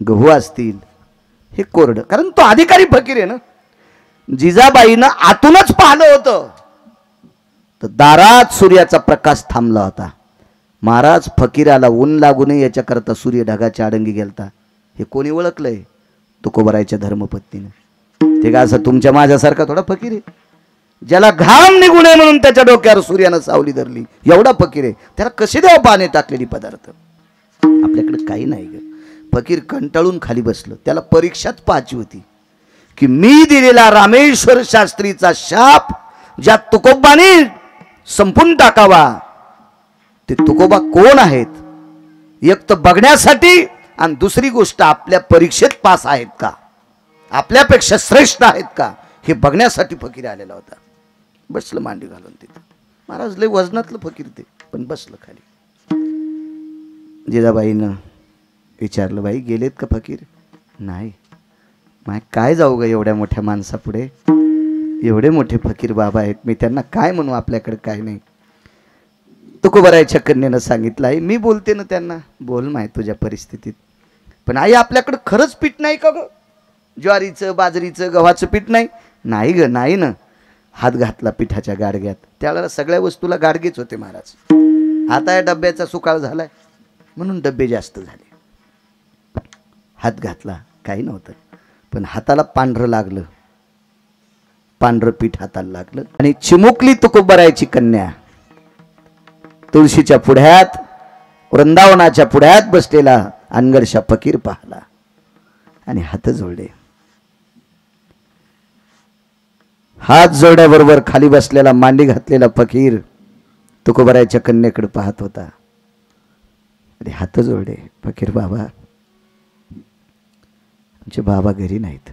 गहू असतील, हे कोरडं. कारण तो अधिकारी फकीर आहे ना. जिजाबाईनं आतूनच पाहिलं होतं तर दारात सूर्याचा प्रकाश थांबला होता. महाराज फकीराला ऊन लागू नये याच्याकरता सूर्य ढगाच्या आडंगी गेलता. हे कोणी ओळखलंय? तुकोबारायच्या धर्मपत्नीने. ते का असं तुमच्या माझ्यासारखा थोडा फकीर आहे? ज्याला घाम निघू नये म्हणून त्याच्या डोक्यावर सूर्यानं सावली धरली, एवढा फकीर आहे. त्याला कसे द्यावं पाणी टाकलेली पदार्थ? आपल्याकडे काही नाही ग. फकीर कंटाळून खाली बसलं. त्याला परीक्षाच पाहायची होती की मी दिलेला रामेश्वर शास्त्रीचा शाप ज्या तुकोबाने संपून टाकावा, ते तुकोबा कोण आहेत? एक तर बघण्यासाठी आणि दुसरी गोष्ट आपल्या परीक्षेत पास आहेत का, आपल्यापेक्षा श्रेष्ठ आहेत का, हे बघण्यासाठी फकीर आलेला होता. बसलं मांडी घालून तिथं. महाराज लय वजनातलं फकीर ते, पण बसलं खाली. जिजाबाईनं विचारलं, बाई गेलेत का फकीर? नाही. माय काय जाऊ ग एवढ्या मोठ्या माणसापुढे, एवढे मोठे फकीर बाबा आहेत, मी त्यांना काय म्हणू, आपल्याकडे काय नाही. तुकोबारायच्या कन्येनं सांगितलं, आई मी बोलते ना त्यांना. बोल माय तुझ्या परिस्थितीत, पण आई आपल्याकडं खरंच पीठ नाही का ग, ज्वारीचं बाजरीचं गव्हाचं पीठ नाही? नाही ग नाही ना. हात घातला पिठाच्या गाडग्यात. त्यावेळेला सगळ्या वस्तूला गाडगेच होते महाराज. आता या डब्याचा सुकाळ झालाय म्हणून डब्बे जास्त झाले. हात घातला, काही नव्हतं, पण हाताला पांढरं लागलं, पांढरं पीठ हाताला लागलं. आणि चिमुकली तुकोबारायची कन्या तुळशीच्या पुढ्यात, वृंदावनाच्या पुढ्यात बसलेला अनगडशा फकीर पाहला आणि हात जोडले. हात जोड्याबरोबर खाली बसलेला मांडी घातलेला फकीर तुकोबारायच्या कन्येकडे पाहत होता आणि हात जोडले. फकीर बाबा, आमचे बाबा घरी नाहीत,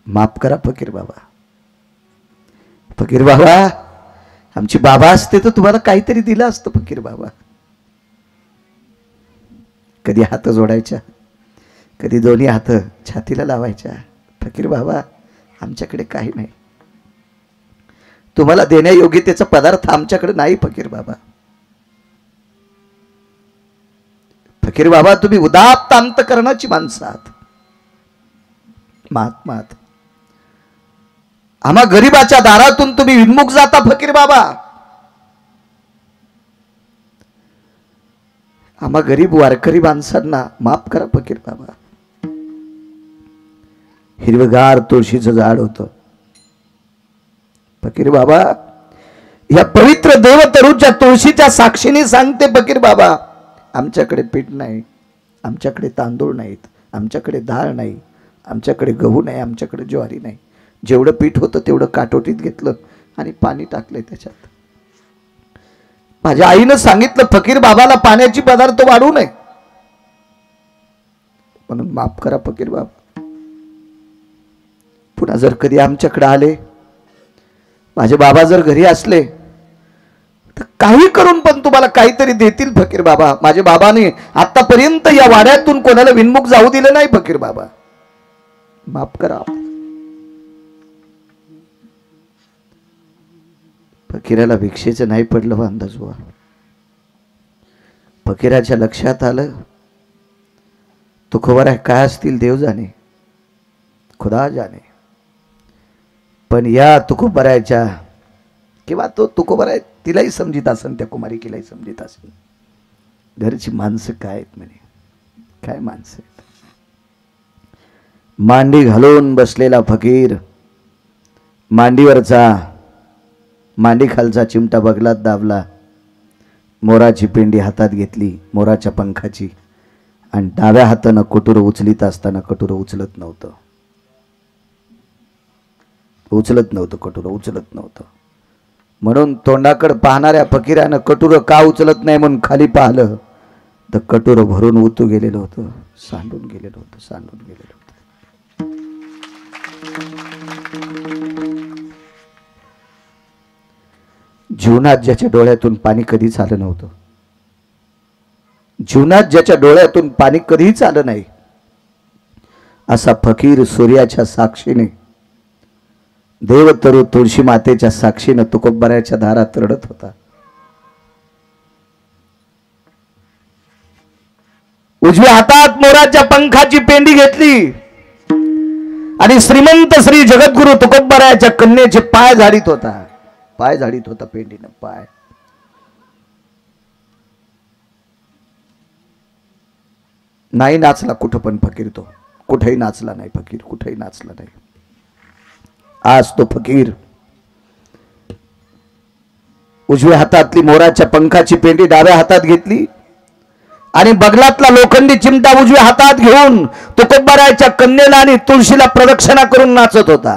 माफ करा फकीर बाबा. फकीर बाबा, आमचे बाबा असते तर तुम्हाला काहीतरी दिलं असतं फकीर बाबा. कधी हात जोडायच्या, कधी दोन्ही हात छातीला लावायच्या. फकीर बाबा, आमच्याकडे काही नाही, तुम्हाला देण्यायोग्यतेचा पदार्थ आमच्याकडे नाही फकीर बाबा. फकीर बाबा, तुम्ही उदात्त अंतकरणाची माणसं आहात, महात्मा आहात. आम्हा गरीबाच्या दारातून तुम्ही विन्मुख जाता फकीर बाबा. आम्हा गरीब वारकरी माणसांना माफ करा फकीर बाबा. हिरवगार तुळशीचं झाड होतं. फकीर बाबा, या पवित्र देवतरूच्या तुळशीच्या साक्षीने सांगते फकीर बाबा, आमच्याकडे पीठ नाही, आमच्याकडे तांदूळ नाहीत, आमच्याकडे डाळ नाही, आमच्याकडे गहू नाही, आमच्याकडे ज्वारी नाही. जेवढं पीठ होतं तेवढं काटोटीत घेतलं आणि पाणी टाकलंय त्याच्यात. माझ्या आईनं सांगितलं फकीर बाबाला पाण्याची पदार्थ वाढू नये, म्हणून माफ करा फकीर बाबा. पुन्हा जर कधी आमच्याकडे आले, माझे बाबा जर घरी असले तर काही करून पण तुम्हाला काहीतरी देतील फकीर बाबा. माझे बाबाने आतापर्यंत या वाड्यातून कोणाला विन्मुख जाऊ दिलं नाही फकीर बाबा, माफ करा. फकीराला भिक्षेचं नाही पडलं अंदाजवा. फकीराच्या लक्षात आलं, तुकोबाराय काय असतील देव जाणे, खुदा जाणे. पण या तुकोबारायच्या, किंवा तो तुकोबाराय तिलाही समजित असेल, त्या कुमारिकेलाही समजित असेल, घरची माणसं काय आहेत म्हणे, काय माणसं आहेत. मांडी घालून बसलेला फकीर मांडीवरचा, मांडी खालचा चिमटा बगलात दाबला, मोराची पेंडी हातात घेतली, मोराच्या पंखाची, आणि डाव्या हातानं कटोरं उचलीत असताना कटोरं उचलत नव्हतं, कटोरं उचलत नव्हतं. म्हणून तोंडाकडे पाहणाऱ्या फकीरानं कटोरं का उचलत नाही म्हणून खाली पाहिलं तर कटोरं भरून उतू गेलेलं होतं, सांडून गेलेलं होतं. जीवनात ज्याच्या डोळ्यातून पाणी कधीच आलं नव्हतं, जीवनात ज्याच्या डोळ्यातून पाणी कधीच आलं नाही, असा फकीर सूर्याच्या साक्षीने, देवतरू तुळशी मातेच्या साक्षीने तुकोबारायच्या दारात रडत होता. उजव्या हातात मोराच्या पंखाची पेंडी घेतली आणि श्रीमंत श्री जगद्गुरु तुकोबारायच्या कन्येचे पाय झाडीत होता, पेंडीनं पाय. नाही नाचला कुठं पण फकीर, तो कुठेही नाचला नाही फकीर, कुठेही नाचला नाही. आज तो फकीर उजव्या हातातली मोराच्या पंखाची पेंडी डाव्या हातात घेतली आणि बगलातला लोखंडी चिमटा उजव्या हातात घेऊन तुकोबारायच्या कन्येला आणि तुळशीला प्रदक्षिणा करून नाचत होता.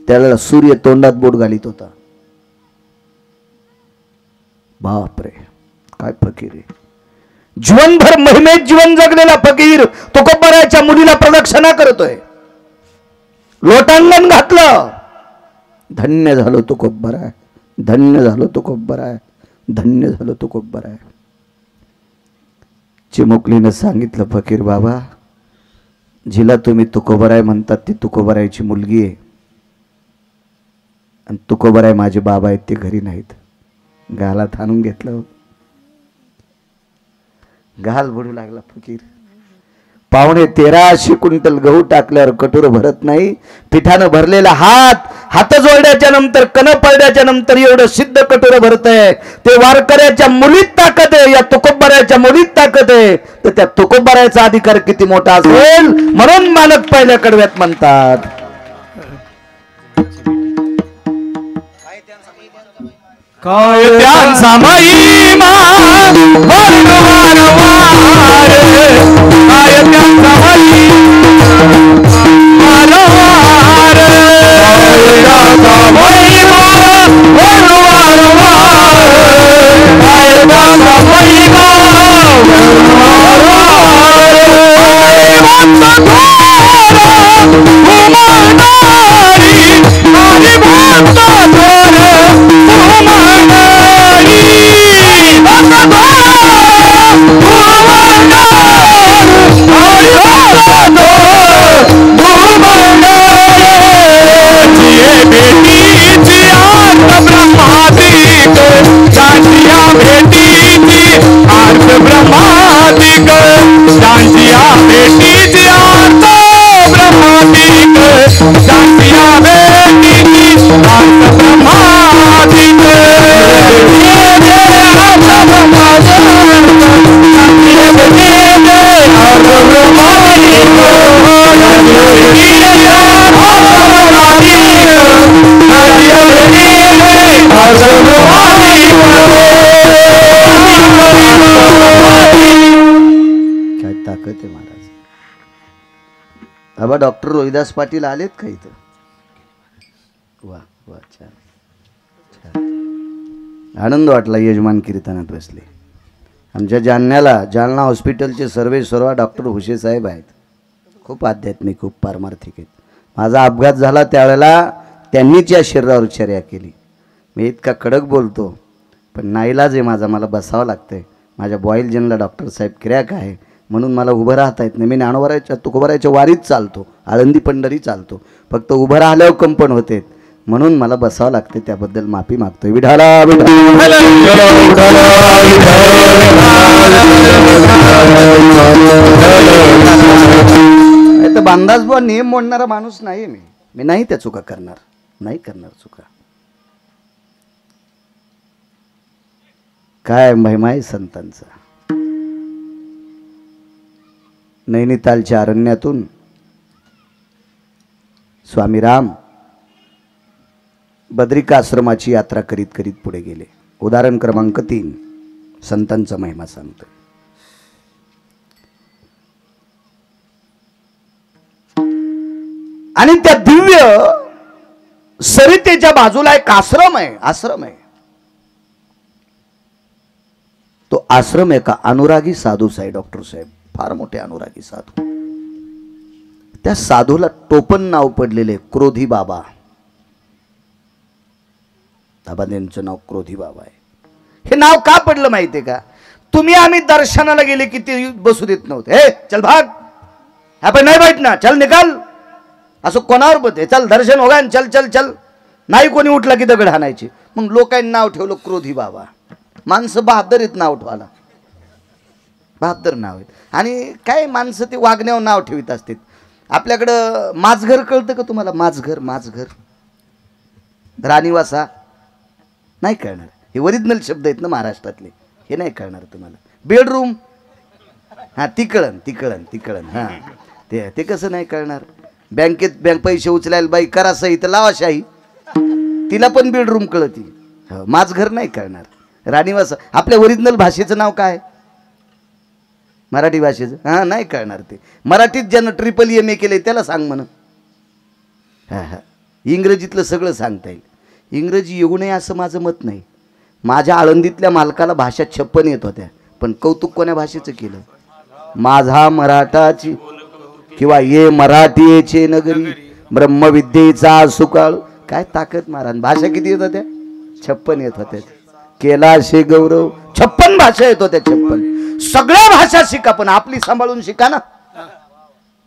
त्याला सूर्य तोंडात बोट घालीत होता. बापरे, काय फकीर आहे. जीवनभर महिमेत जीवन जगलेला फकीर तुकोबराच्या मुलीला प्रदक्षिणा करतोय. लोटांगण घातलं. धन्य झालो तुकोबरा, धन्य झालो तुकोबरा, धन्य झालो तुकोबरा. चिमुकलीनं सांगितलं, फकीर बाबा, जिला तुम्ही तुकोबराय म्हणतात ती तुकोबरायची मुलगी आहे, आणि तुकोबराय माझे बाबा आहेत ते घरी नाहीत. गालात आणून घेतलं. गाल बुडू लागला फकीर. 13.5 क्विंटल गहू टाकल्यावर कटोर भरत नाही. पिठानं भरलेला हात जोडल्याच्या नंतर, कण पडल्याच्या नंतर एवढं सिद्ध कटोर भरतय. ते वारकऱ्याच्या मुलीत ताकद आहे, या तुकोबराच्या मुलीत ताकद आहे. तर त्या तुकोबराचा अधिकार किती मोठा असेल, म्हणून मालक पहिल्या कडव्यात म्हणतात. काय त्यांचा महिमा वारंवार वार, काय त्यांचा महिमा वारंवार, काय त्यांचा महिमा वारंवार वार, काय त्यांचा महिमा बाबा डॉक्टर रोहिदास पाटील आलेत का इथं? वा वा, छान छान. आनंद वाटला यजमान कीर्तनात बसले. आमच्या जालना हॉस्पिटलचे सर्व डॉक्टर हुशे साहेब आहेत. खूप आध्यात्मिक, खूप पारमार्थिक आहेत. माझा अपघात झाला त्यावेळेला त्यांनीच या शरीरावर चर्या केली. मी इतका कडक बोलतो पण नाईलाज आहे माझा, मला बसावं लागतंय. माझ्या बॉईल जनला डॉक्टर साहेब क्रॅक आहे म्हणून मला उभं राहता येत नाही. मी ज्ञानोबाच्या तुकोबाराच्या वारीत चालतो, आळंदी पंढरी चालतो, फक्त उभं राहिल्यावर कंपन होते म्हणून मला बसावं लागते. त्याबद्दल माफी मागतोय. विठाला तर बांधाच बुवा नियम मोडणारा माणूस नाही मी नाही त्या चुका करणार, नाही करणार चुका. काय महिमा आहे संतांचा. नैनितालच्या अरण्यातून स्वामी राम बद्रिकाश्रमाची यात्रा करीत करीत पुढे गेले. उदाहरण क्रमांक 3 संतांचा महिमा सांगतो. आणि त्या दिव्य सरितेच्या बाजूला एक आश्रम आहे. तो आश्रम एका अनुरागी साधूचा आहे. डॉक्टर साहेब फार मोठे अनुरागी साधू. त्या साधूला टोपण नाव पडलेले क्रोधी बाबा. त्यांचं नाव क्रोधी बाबा आहे. हे नाव का पडलं माहितीये का? तुम्ही आम्ही दर्शनाला गेले की ते बसू देत नव्हते. हे चल भाग, आपण नाही बैठना, चल निकाल, असं कोणावर बघते. चल दर्शन होगा, चल चल चल. नाही कोणी उठला की दगड हाणायचे. मग लोकांनी नाव ठेवलं क्रोधी बाबा. माणसं बहादर आहेत नाव ठेवायला, बहादर नाव आहेत. आणि काय माणसं ते वागण्यावर नाव ठेवित असतात. आपल्याकडं माझघर कळतं का तुम्हाला? माझघर राणीवासा नाही कळणार. हे ओरिजिनल शब्द आहेत ना महाराष्ट्रातले, हे नाही कळणार तुम्हाला. बेडरूम, हां ती कळण हां ते कसं नाही कळणार. बँकेत पैसे उचलायला बाई करा सही तर लावा शाही, तिला पण बेडरूम कळती. माझघर नाही कळणार. राणीवासा. आपल्या ओरिजिनल भाषेचं नाव काय? मराठी भाषेचं हां नाही कळणार. ते मराठीत ज्यानं MA केले त्याला सांग म्हणा. हां इंग्रजीतलं सगळं सांगता येईल. इंग्रजी येऊ नये असं माझं मत नाही, माझ्या आळंदीतल्या मालकाला भाषा 56 येत होत्या, पण कौतुक कोण्या भाषेचं केलं? माझा मराठाची किंवा ये मराठीचे नगरी ब्रह्मविद्येचा सुकाळ. काय ताकद महाराज, भाषा किती येत होत्या? 56 येत होत्या. केला शे गौरव, 56 भाषा येत होत्या. 56 सगळ्या भाषा शिका, पण आपली सांभाळून शिका ना.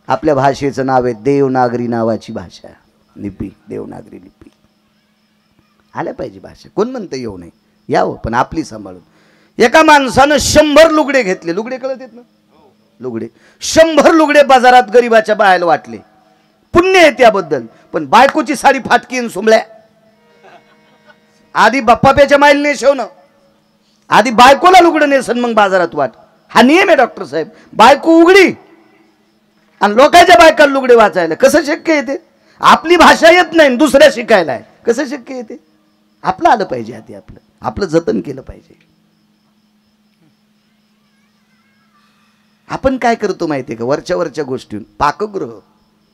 आपल्या भाषेचं नाव आहे देवनागरी नावाची भाषा, लिपी, देवनागरी लिपी. आल्या पाहिजे भाषा. कोण म्हणतं येऊ नये, यावं, पण आपली सांभाळून. एका माणसानं 100 लुगडे घेतले. लुगडे कळत येत ना, लुगडे 100 लुगडे बाजारात गरीबाच्या बायाला वाटले. पुण्य आहे त्याबद्दल, पण बायकोची साडी फाटकी आणि सुंबळ्या. आधी बाप्पाप्याच्या माईल नेसवणं, आधी बायकोला लुगडं नेसन मग बाजारात वाट. हा नियम आहे डॉक्टर साहेब. बायको उघडी आणि लोकांच्या बायकाला लुगडे वाचायला कसं शक्य येते? आपली भाषा येत नाही, दुसऱ्या शिकायला आहे, कसं शक्य येते? आपलं आलं पाहिजे, आधी आपलं जतन केलं पाहिजे. आपण काय करतो माहितीये का? वरच्या गोष्टी. पाकगृह,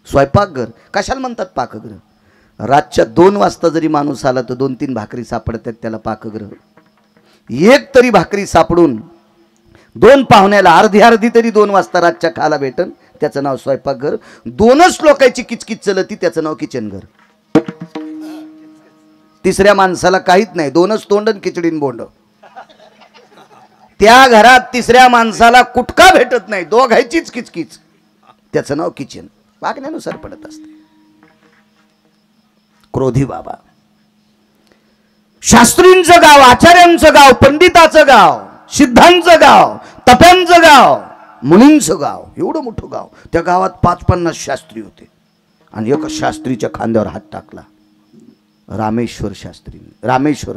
स्वयंपाकघर कशाला म्हणतात पाकगृह? रातच्या 2 वाजता जरी माणूस आला तर 2-3 भाकरी सापडतात, त्याला पाकगृह. एक तरी भाकरी सापडून 2 पाहुण्याला अर्धी तरी 2 वाजता रातच्या खायला भेटन, त्याचं नाव स्वयंपाकघर. 2च लोकांची किचकिच चलती, त्याचं नाव किचनघर. तिसऱ्या माणसाला काहीच नाही, 2च तोंड खिचडीन बोंड. त्या घरात तिसऱ्या माणसाला कुटका भेटत नाही, दोघांचीच किचकिच, त्याचं नाव किचन. वागण्यानुसार पडत असते. क्रोधी बाबा, शास्त्रींचं गाव, आचार्यांचं गाव, पंडिताचं गाव, सिद्धांचं गाव, तप्यांचं गाव, मुनींचं गाव, एवढं मोठं गाव. त्या गावात 5-50 शास्त्री होते आणि एका शास्त्रीच्या खांद्यावर हात टाकला. रामेश्वर शास्त्री, रामेश्वर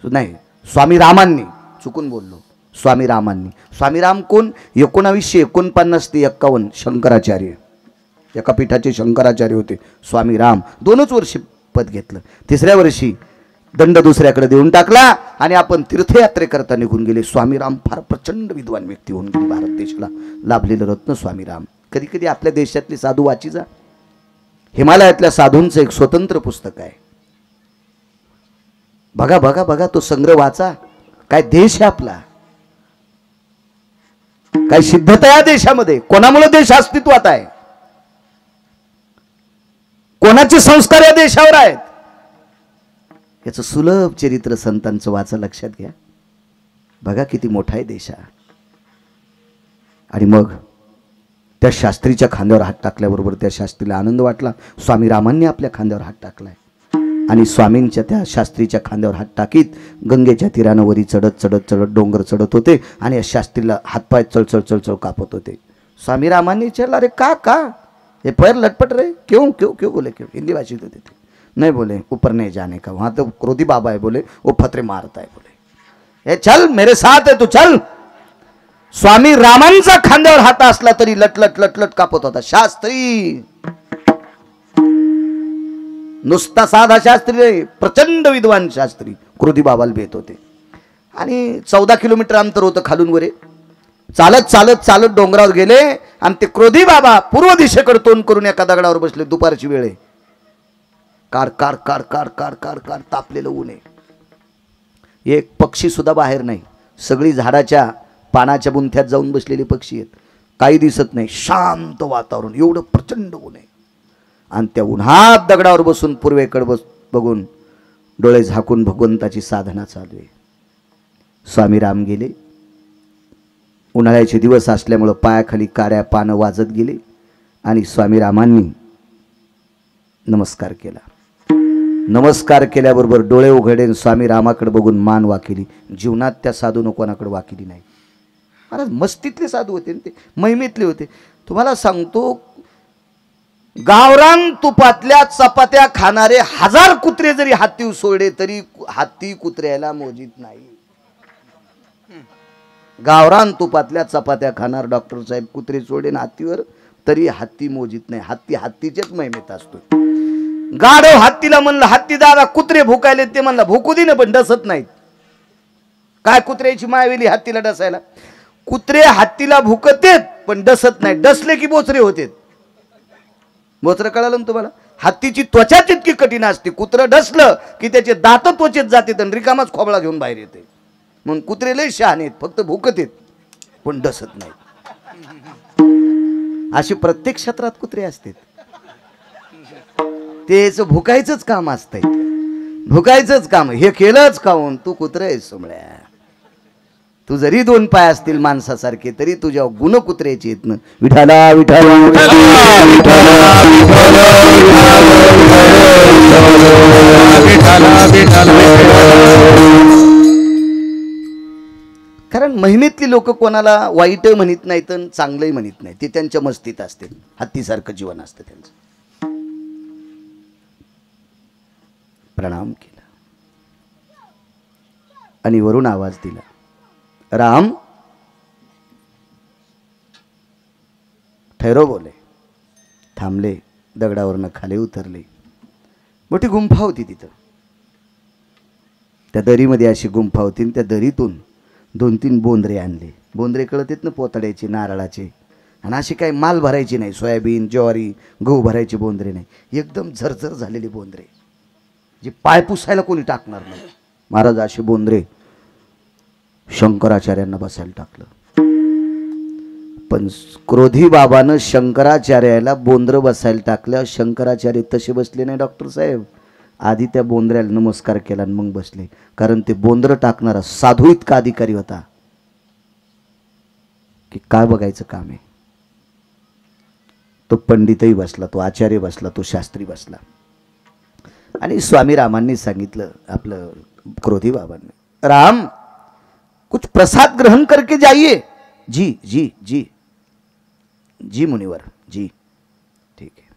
नाही, स्वामी रामांनी, चुकून बोललो, स्वामी रामांनी. स्वामी राम कोण? 1949 ते 51 शंकराचार्य, एका पीठाचे शंकराचार्य होते स्वामी राम. 2च वर्ष पद घेतलं. 3ऱ्या वर्षी दंड दुसऱ्याकडे देऊन टाकला आणि आपण तीर्थयात्रेकरता निघून गेले. स्वामीराम फार प्रचंड विद्वान व्यक्ती होऊन गेली. भारत देशाला लाभलेलं रत्न स्वामीराम. कधी कधी आपल्या देशातले साधू वाची जा. हिमालयातल्या साधूंचं एक स्वतंत्र पुस्तक आहे. बघा बघा बघा, तो संग्रह वाचा. काय देश आहे आपला, काय सिद्धता या देशामध्ये. कोणामुळे देश अस्तित्वात आहे, कोणाचे संस्कार या देशावर आहेत, याचं सुलभ चरित्र संतांचं वाचा, लक्षात घ्या. बघा किती मोठा आहे देश. आणि मग त्या शास्त्रीच्या खांद्यावर हात टाकल्याबरोबर त्या शास्त्रीला आनंद वाटला. स्वामी रामांनी आपल्या खांद्यावर हात टाकलाय आणि स्वामींच्या त्या शास्त्रीच्या खांद्यावर हात टाकीत गंगेच्या तीरानं वरी चढत चढत चढत डोंगर चढत होते आणि या शास्त्रीला हातपाय चळचळ चळचळ कापत होते. स्वामी रामांनी विचारलं, अरे का ये पैर लटपट रहे, क्यों क्यों क्यों? बोले क्यों? हिंदी भाषित होते थे. नहीं बोले ऊपर नहीं जाने का, वहां तो क्रोधी बाबा है. बोले वो फतरे मारता है. बोले ए चल मेरे साथ है तू, चल. स्वामी रामांचा खांद्यावर हात असला तरी लटलट लटलट कापत होता. शास्त्री नुसता साधा शास्त्री रे, प्रचंड विद्वान शास्त्री क्रोधी बाबाला भेट होते. आणि 14 किलोमीटर अंतर होतं खालून वरे. चालत चालत चालत डोंगरावर गेले आणि ते क्रोधी बाबा पूर्व दिशेकडे तोंड करून एका दगडावर बसले. दुपारची वेळ आहे. कार कार कार कार कार कार कार तापलेलं ऊन आहे. एक पक्षी सुद्धा बाहेर नाही. सगळी झाडाच्या पानाच्या बुंथ्यात जाऊन बसलेले पक्षी आहेत. काही दिसत नाही. शांत वातावरण. एवढं प्रचंड ऊन आहे. आणि त्या उन्हात दगडावर बसून पूर्वेकडे बघून डोळे झाकून भगवंताची साधना चालू आहे. स्वामी राम गेले. उन्हाळ्याचे दिवस असल्यामुळं पायाखाली काड्या पानं वाजत गेले आणि स्वामी रामांनी नमस्कार केला. नमस्कार केल्याबरोबर डोळे उघडे स्वामी रामाकडे बघून मान वाकिली. जीवनात त्या साधून कोणाकडे वाकिली नाही. महाराज मस्तीतले साधू होते, ते महिमेतले होते. तुम्हाला सांगतो, गावरान तुपातल्या चपात्या खाणारे 1000 कुत्रे जरी हाती सोडले तरी हाती कुत्र्याला मोजित नाही. गावरान तुपातल्या चपात्या खाणार डॉक्टर साहेब कुत्रे सोडेन हातीवर तरी हत्ती मोजित नाही. हत्ती हत्तीचेच महिमेत असतो. गाढव हत्तीला म्हणलं, हत्ती दादा कुत्रे भुकायले. ते म्हणलं भुकू दे ना, पण डसत नाहीत. काय कुत्र्याची मायवेली हत्तीला डसायला. कुत्रे हत्तीला भुकतेत पण डसत नाही. डसले की बोचरे होते. बोचरं कळालं ना तुम्हाला. हत्तीची त्वचा तितकी कठीण असते. कुत्रं डसलं की त्याचे दात त्वचेत जाते आणि रिकामाच खोबळा घेऊन बाहेर येते. म्हणून कुत्रे लय शहाणे आहेत, फक्त भुकत आहेत पण डसत नाहीत. अशी प्रत्येक क्षेत्रात कुत्रे असतात. तेच भुकायचंच काम असतंय, भुकायचंच काम. हे केलंच खाऊन तू कुत्रे आहेस सोमळ्या. तू जरी 2 पाय असतील माणसासारखे तरी तुझ्या गुण कुत्र्याचे येत ना. विठाला विठाला कारण महिमेतली लोक कोणाला वाईट म्हणत नाहीत आणि चांगलंही म्हणत नाही. ते त्यांच्या मस्तीत असते. हत्तीसारखं जीवन असतं त्यांचं. प्रणाम केला आणि वरून आवाज दिला, राम ठैरो बोले. थांबले, दगडावरनं खाली उतरले. मोठी गुंफा होती तिथं. त्या दरीमध्ये अशी गुंफा होती. त्या दरीतून 2-3 बोंद्रे आणले. बोंद्रे कळत आहेत ना, पोतड्याचे, नारळाचे. आणि अशी काही माल भरायची नाही, सोयाबीन ज्वारी गहू भरायचे बोंद्रे नाही. एकदम झरझर झालेली बोंद्रे, जे पाय पुसायला कोणी टाकणार नाही. महाराज असे बोंद्रे शंकराचार्यांना बसायला टाकलं. पण क्रोधी बाबानं शंकराचार्याला बोंद्र बसायला टाकलं. शंकराचार्य तसे बसले नाही डॉक्टर साहेब. आधी त्या बोंद्र्याला नमस्कार केला आणि मग बसले. कारण ते बोंद्र टाकणारा साधू इतका अधिकारी होता की काय बघायचं काम आहे. तो पंडितही बसला, तो आचार्य बसला, तो शास्त्री बसला. आणि स्वामी रामांनी सांगितलं, आपलं क्रोधी बाबांनी, राम कुछ प्रसाद ग्रहण करके जाइए. जी जी जी जी मुनिवर जी. ठीक है.